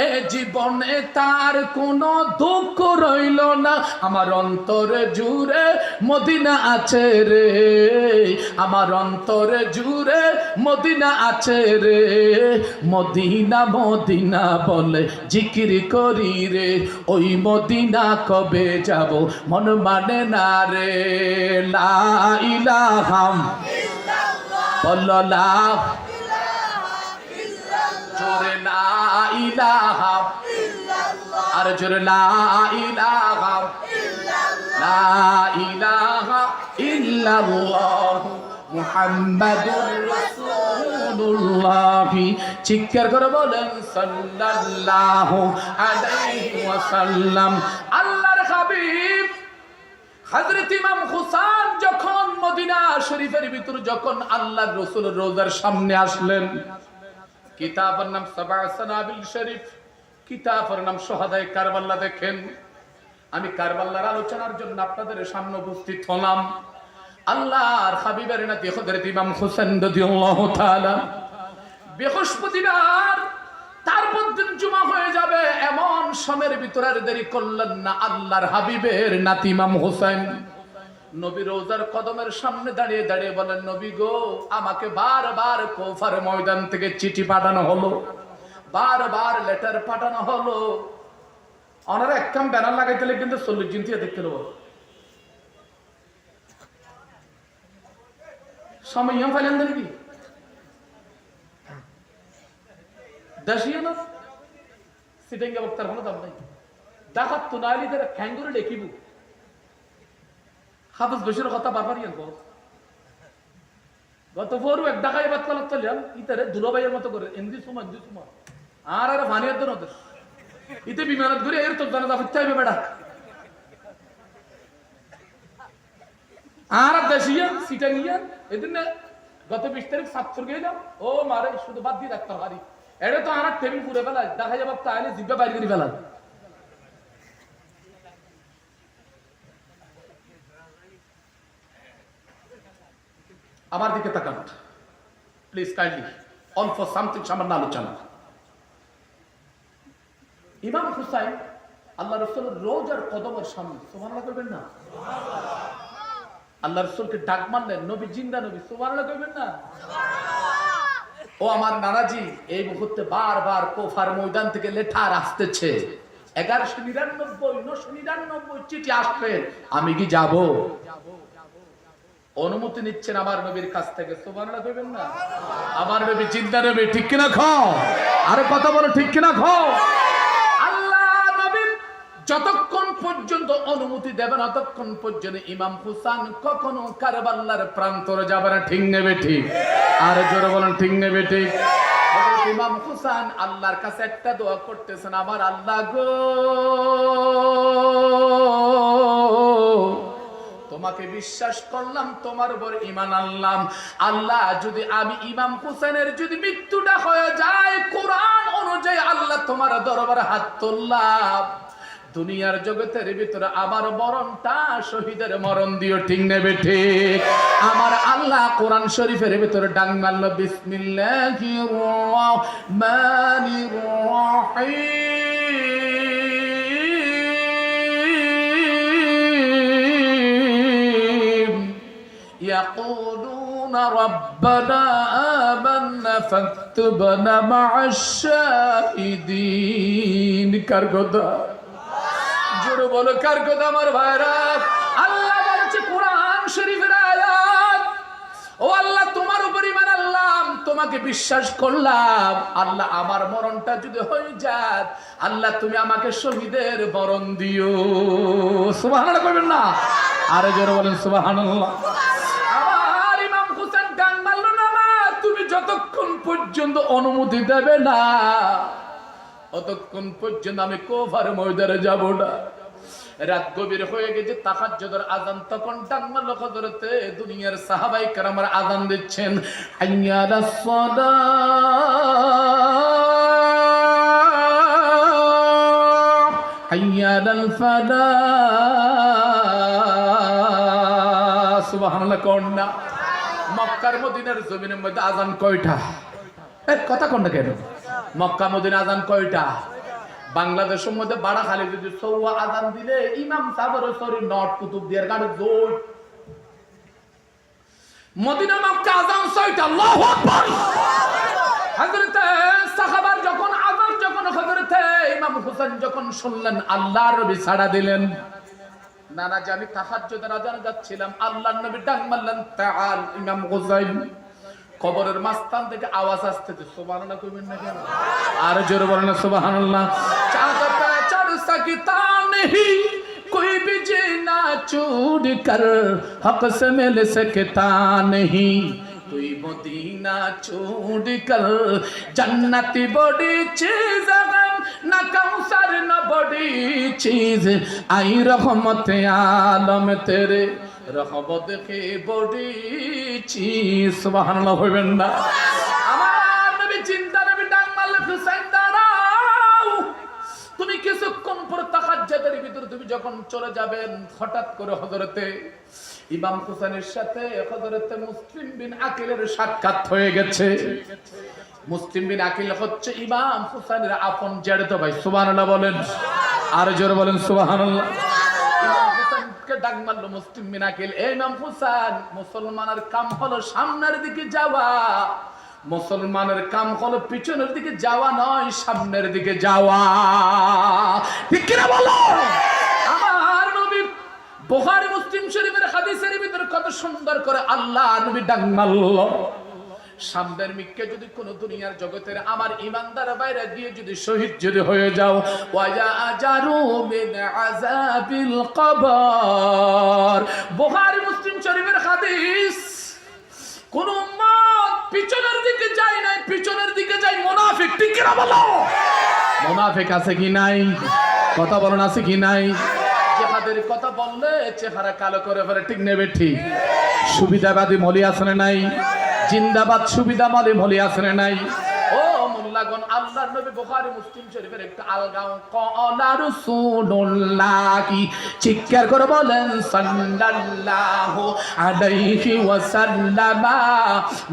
এ জীবনে তার কোনো দুঃখ রইল না। আমার অন্তরে জুড়ে মদিনা আছে রে, আমার অন্তরে জুড়ে মদিনা আছে রে। মদিনা মদিনা বলে জিকির করি রে, ওই মদিনা কবে যাব মন মানে না রে। লা ইলাহা ইল্লাল্লাহ, জোরে লা ইলাহা ইল্লাল্লাহ, আর জোরে লা ইলাহা ইল্লাল্লাহ, লা ইলাহা ইল্লাল্লাহ মুহাম্মাদুর রাসূলুল্লাহ। চিৎকার করে বলেন সাল্লাল্লাহু আলাইহি ওয়াসাল্লাম। আল্লাহর হাবিব হযরত ইমাম হুসাইন যখন মদিনা শরীফের ভিতর যখন আল্লাহর রাসূলের রওজার সামনে আসলেন, কিতাবের নাম সাবা সানাবিল শরীফ, কিতাবের নাম শুহাদায়ে কারবালা। দেখেন আমি কারবালার আলোচনার জন্য আপনাদের সামনে উপস্থিত হলাম। আল্লাহর হাবিবের নাতি হযরত ইমাম হোসেন রাদিয়াল্লাহু তাআলা বৃহস্পতিবার তারপর দিন জুমা হয়ে যাবে এমন সময়ের ভিতরে আর দেরি করলেন না। আল্লাহর হাবিবের নাতি ইমাম হোসেন নবী রোজার কদমের সামনে দাঁড়িয়ে দাঁড়িয়ে বলেন, নবী গো, আমাকে বারবার কুফার ময়দান থেকে চিঠি পাঠানো হলো, বারবার লেটার পাঠানো হলো। ওনারা একদম ব্যানার লাগাইতে কিন্তু 40 দিন থেকে দেখতে নেবো সময় ফাইলেন দেন কি দেশীয় না সিটেঙ্গা বক্তার কোনো দাম নাই। ডাকাত তো নাইলি তারা খ্যাঙ্গুরে লেখিব হাফেজ বশিরের কথা বারবার ইয়ান গত পরও এক ডাকাই বাদ কালাত চললাম ইতারে দুলাভাইয়ের মতো করে এমনি সময় আর আর ভানিয়ার দেন ওদের ইতে বিমানত ঘুরে এর তোর জানা যাবে চাইবে বেড়া আর দেশিয়া সিটাঙ্গিয়া এদিন গত 20 তারিখ 70 গেলাম ও মারে শুধু বাদ দিয়ে রাখতে পারি এটা তো আর টেবিল পুরে ফেলায় দেখা যাবে তাহলে জিব্বা বাইরে করে ফেলায়। আমার দিকে তাকান please kindly on for something সামান্য আলোচনা। ইমাম হুসাইন আল্লাহ রাসূলের রোজার কদমের সামনে সুবহানাল্লাহ কইবেন না? আল্লাহ রাসূলকে ডাক মারলেন, নবী জিন্দা নবী, সুবহানাল্লাহ কইবেন না? ও আমার নানাজি, এই মুহূর্তে বারবার কুফার ময়দান থেকে লেটার আসতেছে, 1199 999 চিঠি আসবে, আমি কি যাব? অনুমতি নিচ্ছেন আমার নবীর কাছ থেকে, সুবহানাল্লাহ কইবেন না? আমার নবী জিন্দা নবী, ঠিক কিনা খাও? আরে কথা বলো, ঠিক কিনা খাও? আল্লাহ নবী যতক্ষণ পর্যন্ত অনুমতি দেবেন ততক্ষণ পর্যন্ত ইমাম হুসাইন কখনো কারবালার প্রান্তরে যাবে না, ঠিক নেবে ঠিক? আর জোরে বলেন, ঠিক নেবে ঠিক? ইমাম হুসাইন আল্লাহর কাছে একটা দোয়া করতেছেন, আমার আল্লাহ গো, তোমাকে বিশ্বাস করলাম, তোমার উপর ঈমান আনলাম। আল্লাহ, যদি আমি ইমাম হুসাইনের যদি মৃত্যুটা হয়ে যায় কোরআন অনুযায়ী, আল্লাহ তোমার দরবারে হাত তুললাম, দুনিয়ার জগতের ভিতরে আমার মরণটা শহীদের মরণ দিও, ঠিক নেবে ঠিক? আমার আল্লাহ কোরআন শরীফের ভিতরে ডাক মারল, বিসমিল্লাহির রাহমানির রাহিম, ইয়াকুলুনা রাব্বানা আমান্না ফাকতুবনা মা'আশ শাহিদিন। কার কথা? জোরে বলো, কার কথা আমার ভাইরা? আল্লাহ বলছে কোরআন শরীফের আয়াত, ও আল্লাহ তোমার উপর ঈমান আনলাম, তোমাকে বিশ্বাস করলাম, আল্লাহ আমার মরণটা যদি হয়ে যায়, আল্লাহ তুমি আমাকে শহীদের মরণ দিও। সুবহানাল্লাহ কইবেন না? আরে জোরে বলেন সুবহানাল্লাহ। আমার ইমাম হুসাইন ডাক মারলো, না না, তুমি যতক্ষণ পর্যন্ত অনুমতি দেবে না ততক্ষণ পর্যন্ত আমি কুফার ময়দানে যাব না। রাত গভীর হয়ে গেছে, তাহাজ্জুদের আযান তখন ডাক মারলো, হযরতে দুনিয়ার সাহাবাই কেরামরা আযান দিচ্ছেন, হাইয়া আলাস সালাহ হাইয়া আলাল ফালাহ। সুবহানাল্লাহ কোন না? মক্কার মদিনার জমিনের মধ্যে আযান কয়টা? কথা কোন না কেন? মক্কা মদিনা আযান কয়টা? বাংলাদেশের মধ্যে বাড়াখালী যদি সৌয়া আযান দিলে ইমাম সাহেবের শরীর নট কুতুব দিয়ার গাড়ি জোর। মদিনা মক্কা আযান 6টা। আল্লাহু আকবার। হযরতে সাহাবার যখন আযান যখন হযরতে ইমাম হুসাইন যখন শুনলেন, আল্লাহর নবী ছাড়া দিলেন, নানা যে আমি তাহাজ্জুদের আযানে যাচ্ছিলাম, আল্লাহর নবী ডাক মারলেন, তাআল ইমাম হুসাইন। কবরের মাঝখান থেকে আওয়াজ আসতেছে, সুবহানাল্লাহ কইবেন না কেন? আর জোরে বলেন সুবহানাল্লাহ। চাঁদ পে চढ़ सकता नहीं कोई भी जीना छोड़ कर हक से मिल सकता नहीं कोई मदीना छोड़ कर जन्नत बड़ी चीज है ना कौसर ना बड़ी चीज आई रहमत आलम तेरे रहमत की बड़ी चीज। सुबहानाल्लाह হইবেন না? আমার নবী চিন্তা, নবী ডাক মারলে, হুসাইন দাঁড়াও। তুমি কিছুক্ষণ পর তাহাজ্জুদের ভিতরে তুমি যখন চলে যাবেন, হঠাৎ করে হযরতে ইমাম হুসাইনের সাথে হযরত মুসলিম বিন আকিলের সাক্ষাৎ হয়ে গেছে। মুসলিম বিন আকিল হচ্ছে ইমাম হুসাইনের আপন জ্যাঠতো ভাই। সুবহানাল্লাহ বলেন, আর জোরে বলেন সুবহানাল্লাহ। ইমাম হুসাইনকে ডাক মারলো মুসলিম বিন আকিল, এই ইমাম হুসাইন, মুসলমানের কাম হলো সামনের দিকে যাওয়া, মুসলমানের কাম হলো পিছনের দিকে যাওয়া নয়, সামনের দিকে যাওয়া। ঠিক কিনা বলো? আমার নবী বুখারী মুসলিম শরীফের হাদিসের ভিতরে কত সুন্দর করে আল্লাহ নবী ডাক মারলো, সামনের মিককে যদি কোন দুনিয়ার জগতের আমার ইমানদার বাইরে গিয়ে যদি শহীদ যদি হয়ে যাও, ওয়া আজারু মিন আযাবিল কবর। বুখারী মুসলিম শরীফের হাদিস। কোন উম্মত পিছনের দিকে যায় নাই, পিছনের দিকে যায় মুনাফিক। ঠিক কি না বলো? মুনাফিক আছে কি নাই? কথা বলেন, আছে কি নাই? জিহাদের কথা বললে চেহারা কালো করে ফেলে। ঠিক নেবে ঠিক? সুবিধাবাদী মলি আছে না নাই? জিন্দাবাদ সুবিধা মলি আছে না নাই? ও মোল্লাগণ, আল্লাহর নবী বুখারী মুসলিম শরীফের একটু আলগাও, ক্বালা রাসূলুল্লাহ, কি চিৎকার করে বলেন সাল্লাল্লাহু আলাইহি ওয়াসাল্লাম,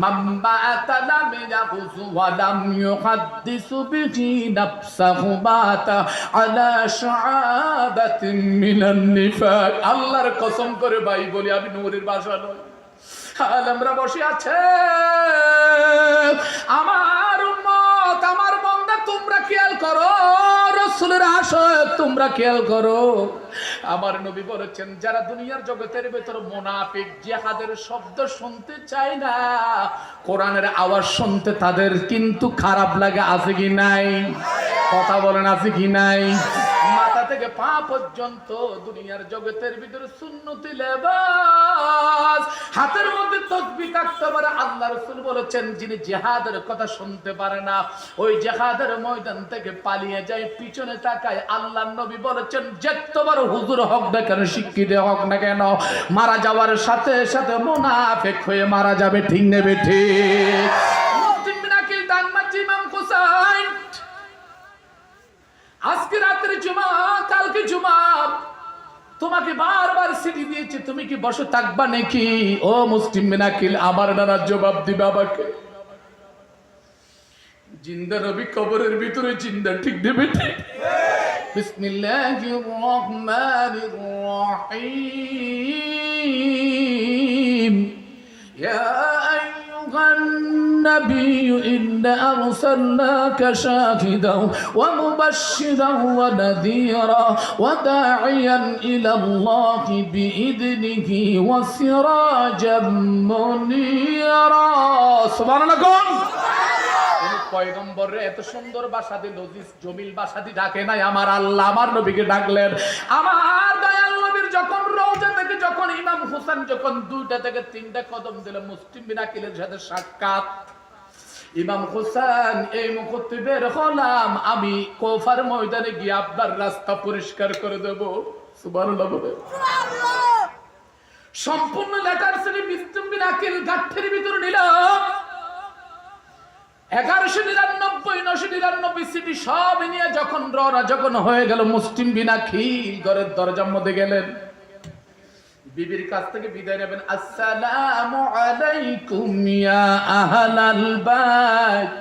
মান বাআতা লাম ইয়াবুযু ওয়া লাম ইউহাদ্দিসু বিহি নাফসাহু বাতা আলা শাআবাতিন মিনান নিফাক। আল্লাহর কসম করে ভাই বলি, আমি নূরের ভাষা নয়, আমরা বসে আছে আমার উম্মত, আমার বান্দা, তোমরা খেয়াল করো, রাসূলের আশিক তোমরা খেয়াল করো। আমার নবী বলেছেন, যারা দুনিয়ার জগতের ভেতর মুনাফিক, জিহাদের শব্দ শুনতে চায় না, কোরআনের আওয়াজ শুনতে তাদের কিন্তু খারাপ লাগে, আছে কি নাই? কথা বলেন, আছে কি নাই? মাথা থেকে পা পর্যন্ত দুনিয়ার জগতের ভিতরে সুন্নতি লেবাস, হাতের মধ্যে তাসবিহ থাকতে পারে। আল্লাহ রাসূল বলেছেন, যিনি জিহাদের কথা শুনতে পারে না, ওই জিহাদের ময়দান থেকে পালিয়ে যায়, পিছনে তাকায়। আল্লাহর নবী বলেছেন, যতবার হুজুর হোক না কেন, শিক্ষিত হোক না কেন, মারা যাওয়ার সাথে সাথে মুনাফিক হয়ে মারা যাবে। ঠিক নেবে ঠিক? মুসলিম বিন আকিল ডাক মারছে, ইমাম হুসাইন, আজকে রাত্রে জুমা, কালকে জুমা, তোমাকে বারবার সিটি দিয়েছে, তুমি কি বসে থাকবা নাকি? ও মুসলিম বিন আকিল, আমার নানা জবাব দিবে আমাকে। জিন্দা নবী কবরের ভিতরে জিন্দা। ঠিক দেবে ঠিক? বিসমিল্লাহির রহমানির রহিম। ইয়া আইয়ুহান النبي إنا أرسلناك شاهدا ومبشرا ونذيرا وداعيا إلى الله بإذنه وسراجا منيرا سبحان الله পয়গম্বরে এত সুন্দর ভাষা দিয়ে, লজিজ জমিল ভাষা দিয়ে ডাকে নাই আমার আল্লাহ, আমার নবীকে ডাকলেন। আমার দয়াল নবীর যখন রওজা থেকে যখন ইমাম হুসাইন যখন 2টা থেকে 3টা কদম দিল, মুসলিম বিন আকিলের সাথে সাক্ষাৎ। ইমাম হুসাইন, এই মুহূর্তে বের হলাম, আমি কোফার ময়দানে গিয়ে আপনার রাস্তা পরিষ্কার করে দেব। সুবহানাল্লাহ বলে সম্পূর্ণ লেটার শ্রেণী মুসলিম বিন আকিল গাঠের ভিতরে নিলাম। 1199 সিটি সব নিয়ে যখন রওনা যখন হয়ে গেল, মুসলিম বিন আকিল ঘরের দরজার মধ্যে গেলেন, বিবির কাছ থেকে বিদায় নেবেন। আসসালামু আলাইকুম ইয়া আহলাল বাইত।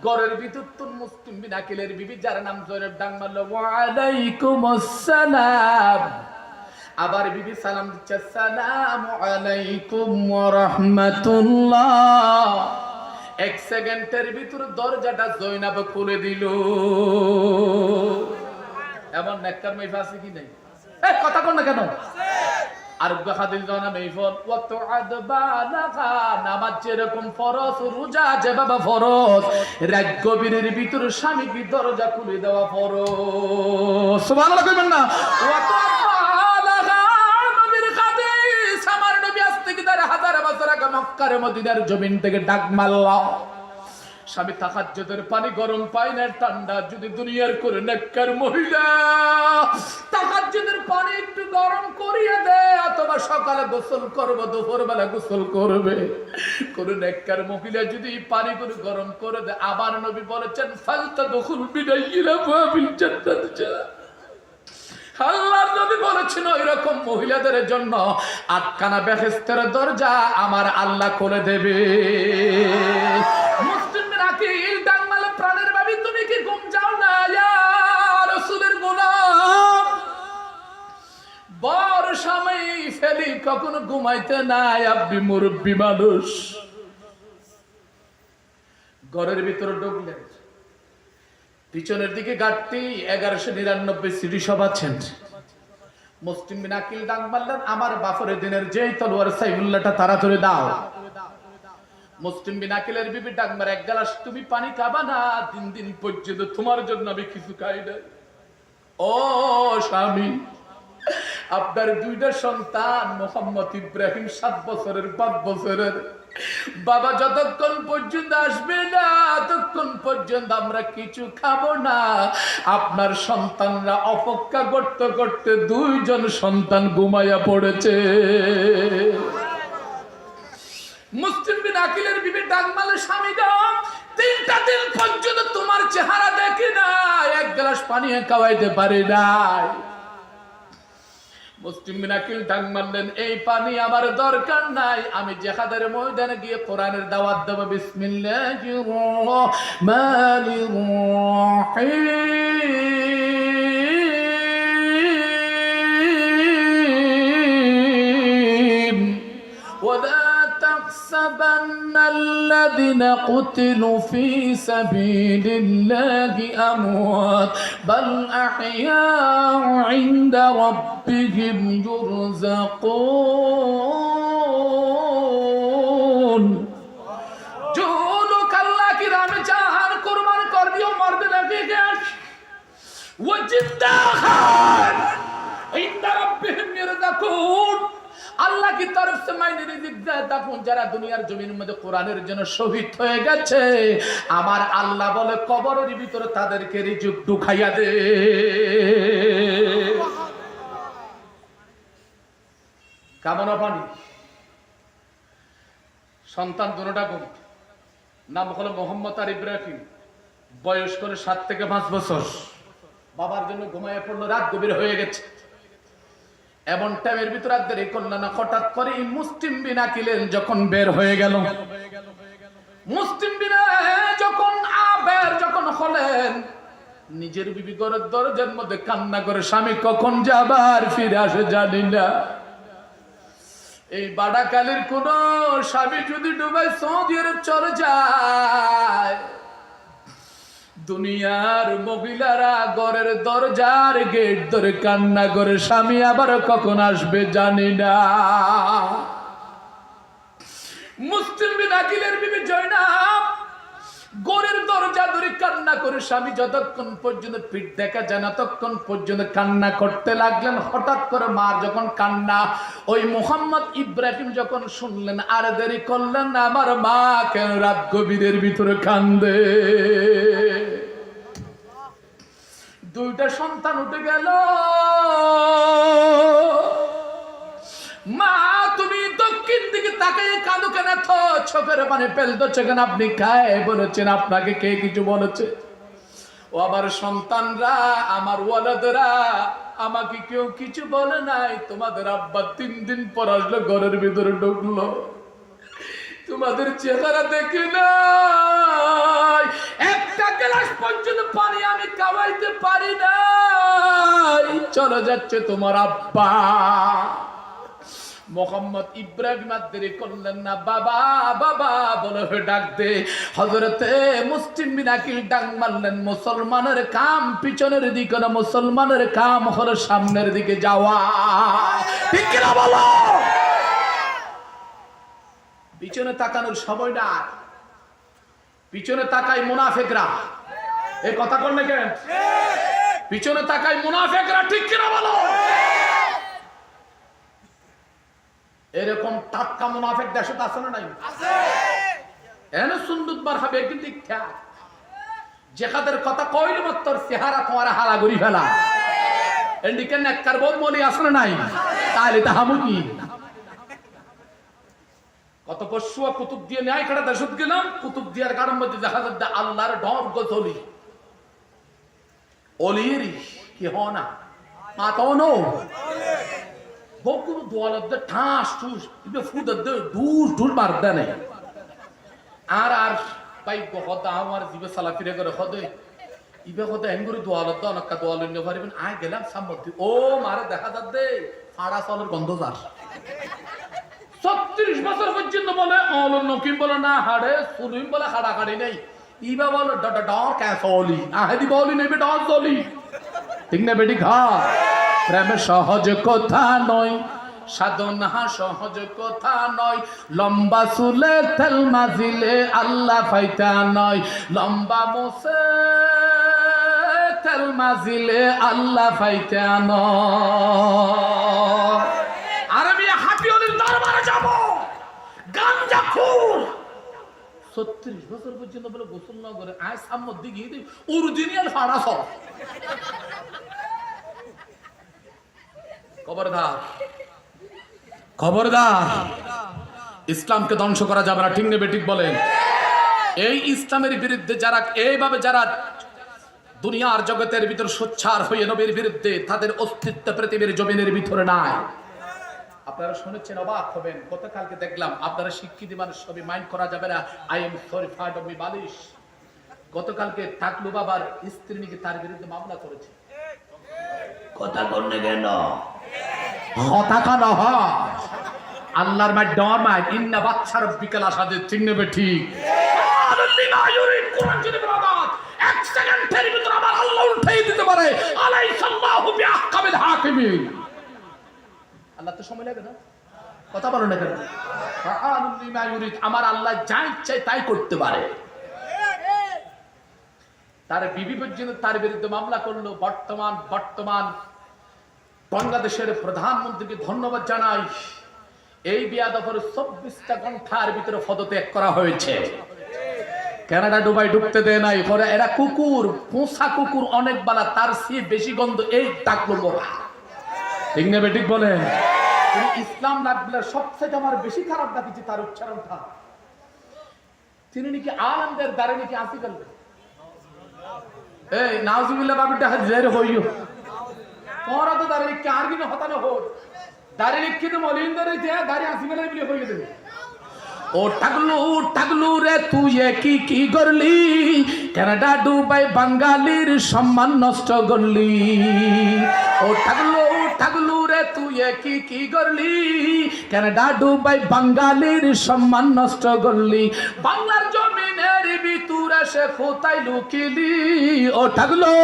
ঘরের ভিতর তো মুসলিম বিন আকিলের বিবি, যার নাম জয়নব, ডাক মারল, ওয়া আলাইকুম আসসালাম। আবার বিবি সালাম দিচ্ছে, আসসালামু আলাইকুম ওয়া রাহমাতুল্লাহ। 1 সেকেন্ডের ভিতর দরজাটা জয়নব খুলে দিল। এমন নেককার মাইফা আছে কি নাই? কথা কন না কেন? আর হাদিস জানা মাইফল, ওয়া তুআদ বালাগা, নামাজ যেরকম ফরজ, রোজা যেভাবে ফরজ, রাত গভীরের ভিতর স্বামীকে দরজা খুলে দেওয়া ফরজ। সুবহানাল্লাহ কইবেন না? ওয়া তুআদ বালাগা, নবীর হাদিস। আমার নবী আজ থেকে 1000 বছর আগে মক্কার মদিনার জমিন থেকে ডাক মারলো, স্বামী তাহাজ্জুদের পানি গরম পায় না, ঠান্ডা যদি দুনিয়ার করে নেককার মহিলা তাহাজ্জুদের পানি একটু গরম করিয়ে দে, অথবা সকালে গোসল করবে, দুপুরবেলা গোসল করবে, কোন নেককার মহিলা যদি পানি করে গরম করে দে, আবার নবী বলেছেন, ফালতাদখুল বিনাইলা বাবিল জান্নাত। আল্লাহ নবী বলেছেন ওইরকম মহিলাদের জন্য আটখানা বেহেশতের দরজা আমার আল্লাহ খুলে দেবে। মুসলিম রাকিল ডাঙ্গালে প্রাণের ভাবি তুমি কি ঘুম যাও না ইয়া রাসূলের গোলাম? বড় সময় ফেলি কখনো ঘুমাইতে নাই, আপনি মুরব্বী মানুষ। ঘরের ভিতরে ঢুকলেন, পিছনের দিকে গাড়তি 1199 সিডি সব আছেন। মুসলিম বিন আকিল ডাক মারলেন, আমার বাপরে দিনের যেই তলোয়ার সাইফুল্লাহটা তাড়াতাড়ি দাও। মুসলিম বিন আকিলের বিবি ডাক মারে, এক গ্লাস তুমি পানি খাবা না? দিন পর্যন্ত তোমার জন্য আমি কিছু খাই না। ও স্বামী, আপনার দুইটা সন্তান মোহাম্মদ ইব্রাহিম 7 বছরের 5 বছরের, বাবা যতক্ষণ পর্যন্ত আসবে না ততক্ষণ পর্যন্ত আমরা কিছু খাবো না। আপনার সন্তানরা অপেক্ষা করতে করতে 2 জন সন্তান ঘুমাইয়া পড়েছে। মুসলিম বিন আকিলের বিবি ডাক মারলে, স্বামী গো, 3টা দিন পর্যন্ত তোমার চেহারা দেখি না, এক গ্লাস পানি খাওয়াইতে পারি নাই। মুসলিম বিন আকিল ডাক মারলেন, এই পানি আমার দরকার নাই, আমি জিহাদের ময়দানে গিয়ে কোরআনের দাওয়াত দেব। বিসমিল্লাহির রাহমানির রাহিম। ওয়ালা তাহসাবান্না আল্লাযীনা কুতিলু ফী সাবীলিল্লাহি আমওয়াত বাল আহইয়াউ ইনদা রাব্বিহিম युरज़क़ून। जो लोग अल्लाह की राह में जान कुर्बान कर दियो मर्द लगेगा, वो जिंदा है इंदा रब्बिहिम युरज़क़ून। আল্লাহ কি তরফ সে মাইনে রিজিক দেয়। তখন যারা দুনিয়ার জমিনের মধ্যে কোরআনের জন্য শহীদ হয়ে গেছে, আমার আল্লাহ বলে কবরের ভিতরে তাদেরকে রিজিক ঢুকাইয়া দে। কামনা পানি সন্তান দুটোটা গুণ, নাম হলো মোহাম্মদ আর ইব্রাহিম। বয়স করে 7 থেকে 5 বছর। বাবার জন্য ঘুমাইয়া পড়লো, রাত গভীর হয়ে গেছে। এমন টাইমের ভিতর দেরি করলেন না, হঠাৎ করে মুসলিম বিন আকিলেন যখন বের হয়ে গেল। মুসলিম বিন যখন হলেন, নিজের বিবি ঘরের দরজার মধ্যে কান্না করে, স্বামী কখন যাবার ফিরে আসে জানি না। এই বাড়াকালের কোন স্বামী যদি ডুবাই সৌদি আরব চলে যায়, দুনিয়ার মহিলারা ঘরের দরজার গেট ধরে কান্না করে, স্বামী আবার কখন আসবে জানি না। মুসলিম বিন আকিলের বিবি জয়নাব ঘরের দরজা ধরে কান্না করে, স্বামী যতক্ষণ পর্যন্ত পিঠ দেখা যায় না ততক্ষণ পর্যন্ত কান্না করতে লাগলেন। হঠাৎ করে মার যখন কান্না, ওই মোহাম্মদ ইব্রাহিম যখন শুনলেন, আর দেরি করলেন না, আমার মা কেন রাত গভীরের ভিতরে কান্দে। 2টা সন্তান উঠে গেল। মা তুমি দক্ষিণ দিকে তাকিয়ে কাঁদো কেন? তো চোখের পানি ফেলতেছে কেন? আপনি খায় বলেছেন, আপনাকে কে কিছু বলেছে? ও আমার সন্তানরা, আমার ওয়ালাদরা, আমাকে কেউ কিছু বলে নাই। তোমাদের আব্বা 3 দিন পর আসলো, ঘরের ভিতরে ঢুকলো, তোমাদের চেহারা দেখি নাই, একটা গ্লাস পর্যন্ত পানি আমি খাওয়াইতে পারি নাই, চলে যাচ্ছে তোমার আব্বা। মোহাম্মদ ইব্রাহিম দেরি করলেন না, বাবা বাবা বলে ডাক দে। হযরতে মুসলিম বিন আকিল ডাক মারলেন, মুসলমানের কাম পিছনের দিকে না, মুসলমানের কাম হলো সামনের দিকে যাওয়া। ঠিক কিনা বলো? পিছনে তাকানোর সময় না, পিছনে তাকায় মুনাফিকরা। এই কথা বল না কেন? পিছনে তাকায় মুনাফিকরা। ঠিক কিনা বলো? এরকম টাটকা মুনাফিক দেশে আছে না নাই? আছে। এনে সুন্দর বার হবে একদিন দীক্ষা, যেখাদের কথা কইলে মাত্র চেহারা তোমার হালা ঘুরি ফেলা। এন্ডিকে নেককার বহুত মলি আছে না নাই? তাহলে তাহামু কি কত পশুয়া কুতুব দিয়ে ন্যায় কাটা দেশত গেলাম, কুতুব দিয়ার কারণ মধ্যে দেখা যাচ্ছে আল্লাহর ডর গজলি অলিয়েরি কি হ না। মাতনো বকুর দোয়ালতে ঠাস ঠুস ইবে ফুদত দূর দূর মারদা নেই আর আর পাই হতা আমার জিবে সালা ফিরে করে হদে ইবে হতে হেঙ্গুরি দোয়ালত অনেক দোয়াল নিয়ে পারিবেন আয় গেলাম সামর্থ্য ও মারে দেখা যাচ্ছে ফাড়া চলের গন্ধ যার 36 বছর পর্যন্ত বলে অলন নকিম বলে না হাড়ে সুলুইম বলে হাড়া হাড়ি নেই ইবা বলে ডর ক্যাসলি আহেদি বলি নেবে ডর চলি ঠিক না বেটি ঘা প্রেম সহজ কথা নয় সাধনা সহজ কথা নয় লম্বা চুলে তেল মাজিলে আল্লাহ ফাইতা নয় লম্বা মোসে তেল মাজিলে আল্লাহ ফাইতা নয় আর আমি হাফিজের দরবারে যাব গাঞ্জাখোর 36 বছর পর্যন্ত বলে গোসল না করে আয় সামনের দিকে অরিজিনাল ফাড়া সব খবরদার ইসলামকে ধ্বংস করা যাবে না ঠিক নেবে ঠিক বলেন এই ইসলামের বিরুদ্ধে যারা এইভাবে যারা দুনিয়ার জগতের ভিতর সোচ্চার হয়ে নবীর বিরুদ্ধে তাদের অস্তিত্ব পৃথিবীর জমিনের ভিতরে নাই আপনারা শুনেছেন অবাক হবেন গতকালকে দেখলাম আপনারা শিক্ষিত মানুষ সবই মাইন্ড করা যাবে না আই এম সরি ফাইড অফ মি বালিশ গতকালকে টাকলু বাবার স্ত্রী নাকি তার বিরুদ্ধে মামলা করেছে কথা করনে কেন কথা কেন আল্লাহর মাই ডর মাই ইন্না বাচ্চার বিকেল আসাদের ঠিক নেবে ঠিক কোরআন যদি বরাবর এক সেকেন্ডের ভিতর আমার আল্লাহ উঠাই দিতে পারে আলাইসাল্লাহু বিআহকামিল হাকিমিন আল্লাহ তো সময় লাগে না কথা বলো না কেন আমার আল্লাহ যা ইচ্ছে তাই করতে পারে তার বিবি পর্যন্ত তার বিরুদ্ধে মামলা করলো বর্তমান বাংলাদেশের প্রধানমন্ত্রীকে ধন্যবাদ জানাই এই বিয়াদফের 24টা ঘন্টার ভিতরে পদত্যাগ করা হয়েছে কানাডা দুবাই ঢুকতে দেয় নাই পরে এরা কুকুর পোষা কুকুর অনেক বালা তার চেয়ে বেশি গন্ধ এই টাকলো বলা ঠিক না বেঠিক বলেন তুমি ইসলাম লাগলে সবচেয়ে আমার বেশি খারাপ লাগিছে তার উচ্চারণটা তিনি নাকি আলমদের দ্বারে নাকি আসি গেল এই নাউজুবিল্লাহ বাবিটা হাজির হইও পরা তো দাঁড়িয়ে লিখকে আর কিন্তু হতানো হোক দাঁড়িয়ে লিখকে তো মলিন দাঁড়িয়ে যে দাঁড়িয়ে আসি মেলে বিয়ে হয়ে দেবে ও টাগলু রে তুই কি করলি কানাডা দুবাই বাঙালির সম্মান নষ্ট করলি ও টাগলু রে তুই কি করলি কানাডা দুবাই বাঙালির সম্মান নষ্ট করলি বাংলার জমিনের ভিতরে সে কোথায় লুকিলি ও টাগলু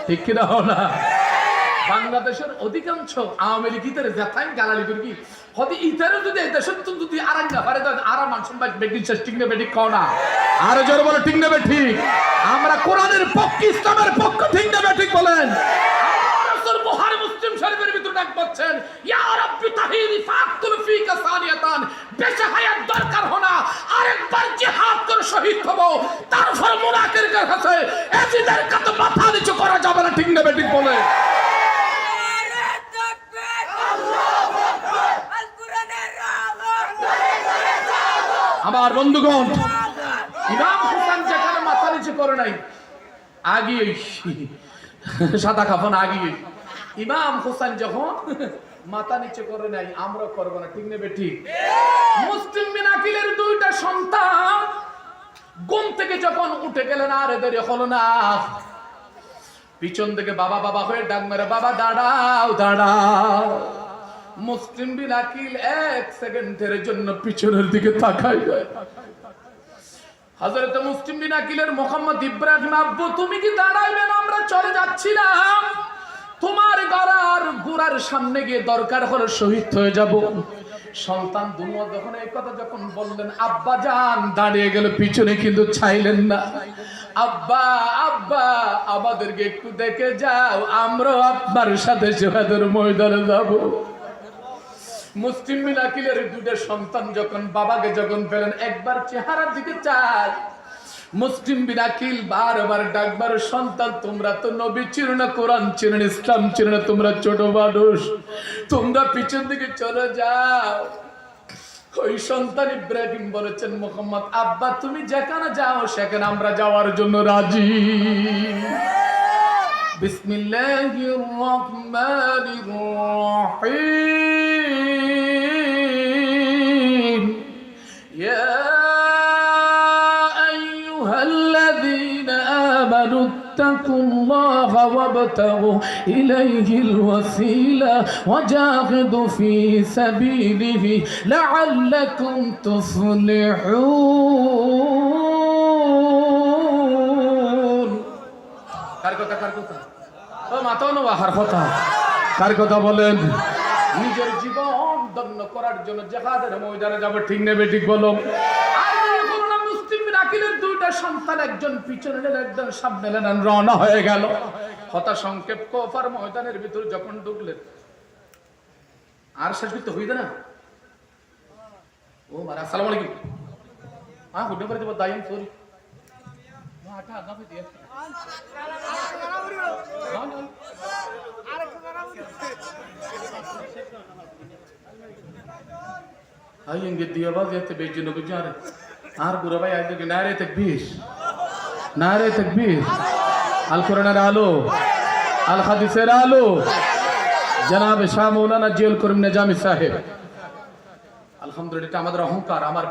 ঠিক কি না না বাংলাদেশের অধিকাংশ আওয়ামী লীগের জাতাই গালালি করবি হতে ইতারও যদি দেশের তো যদি আরাঙ্গা পারে তো আরাম মানসুম ভাই বেটি ঠিক না বেটি কও না আরো জোরে বলো ঠিক না বেটি আমরা কোরআনের পক্ষে ইসলামের পক্ষ ঠিক না বেটি বলেন রাসূল বুখারী মুসলিম শরীফের ভিতরে ডাক পাচ্ছেন ইয়া রাব্বি তাহিরি ফাকতুল ফিকা সানিয়াতান বেঁচে হায়াত দরকার হনা আরেকবার জিহাদ করে শহীদ হব তারপর মুনাফিকের কাছে এজিদের কাছে মাথা নিচু করা যাবে না ঠিক না বেটি বলে আমার বন্ধুগণ ইমাম হুসাইন যেখানে মাথা নিচু করে নাই আগে সাদা কাফন আগে ইমাম হুসাইন যখন মাথা নিচু করে নাই আমরা করব না ঠিক নেবে ঠিক মুসলিম বিন আকিলের দুইটা সন্তান ঘুম থেকে যখন উঠে গেলেন আর এদের হলো না পিছন থেকে বাবা হয়ে ডাক মেরে বাবা দাঁড়াও মুসলিম বিন আকিল 1 সেকেন্ডের জন্য পিছনের দিকে তাকায় হযরত মুসলিম বিন আকিলের মোহাম্মদ ইব্রাহিম আব্বু তুমি কি দাঁড়াইবে না আমরা চলে যাচ্ছিলাম তোমার গোড়ার সামনে গিয়ে দরকার হলে শহীদ হয়ে যাব সন্তান দুনিয়া যখন এই কথা যখন বললেন আব্বা জান দাঁড়িয়ে গেল পিছনে কিন্তু চাইলেন না আব্বা আমাদেরকে একটু দেখে যাও আমরাও আপনার সাথে জিহাদের ময়দানে যাব মুসলিম বিন আকিলের দুইটা সন্তান যখন বাবাকে যখন পেলেন একবার চেহারার দিকে চাই মুসলিম বিন আকিল বারবার ডাকবার সন্তান তোমরা তো নবী চিনো না কোরআন চিনো না ইসলাম চিনো না তোমরা ছোট মানুষ তোমরা পিছন দিকে চলে যাও ওই সন্তান ইব্রাহিম বলেছেন মুহাম্মদ আব্বা তুমি যেখানে যাও সেখানে আমরা যাওয়ার জন্য রাজি বিসমিল্লাহির রহমানির রহিম ইয়া আইয়ুহাল্লাযীনা আমানু ইত্তাকুল্লাহা ওয়াবতাগু ইলাইহিল ওয়াসিলা ওয়াজাহিদু ফী সাবিলিহি লাআল্লাকুম তুফলিহুন। কার কথা ও মাতাও না বাহার কথা কার কথা বলেন? নিজের জীবন ধন্য করার জন্য জিহাদের ময়দানে যাবে, ঠিক নেবে, ঠিক বলো। আকিলের দুইটা সন্তান, একজন পিছনে নিলেন, একজন সামনে নিলেন, রওনা হয়ে গেল। কথা সংক্ষেপ, কফার ময়দানের ভিতর যখন ঢুকলেন, আর শেষ করতে হইবে না। ও মারা, আসসালামু আলাইকুম। হ্যাঁ, হুডে করে দেব দাইম সরি। আটা আগা পে দিয়ে আইয়েঙ্গে দিয়ে বাজ এতে বেজে নবী জারে আর বুড়া ভাই আজ থেকে নারে তাকবীর আল কোরআনের আলো, আল হাদিসের আলো, জনাব শাহ মৌলানা জিয়াউল করিম নিজামী সাহেব। আলহামদুলিল্লাহ, আমাদের অহংকার, আমার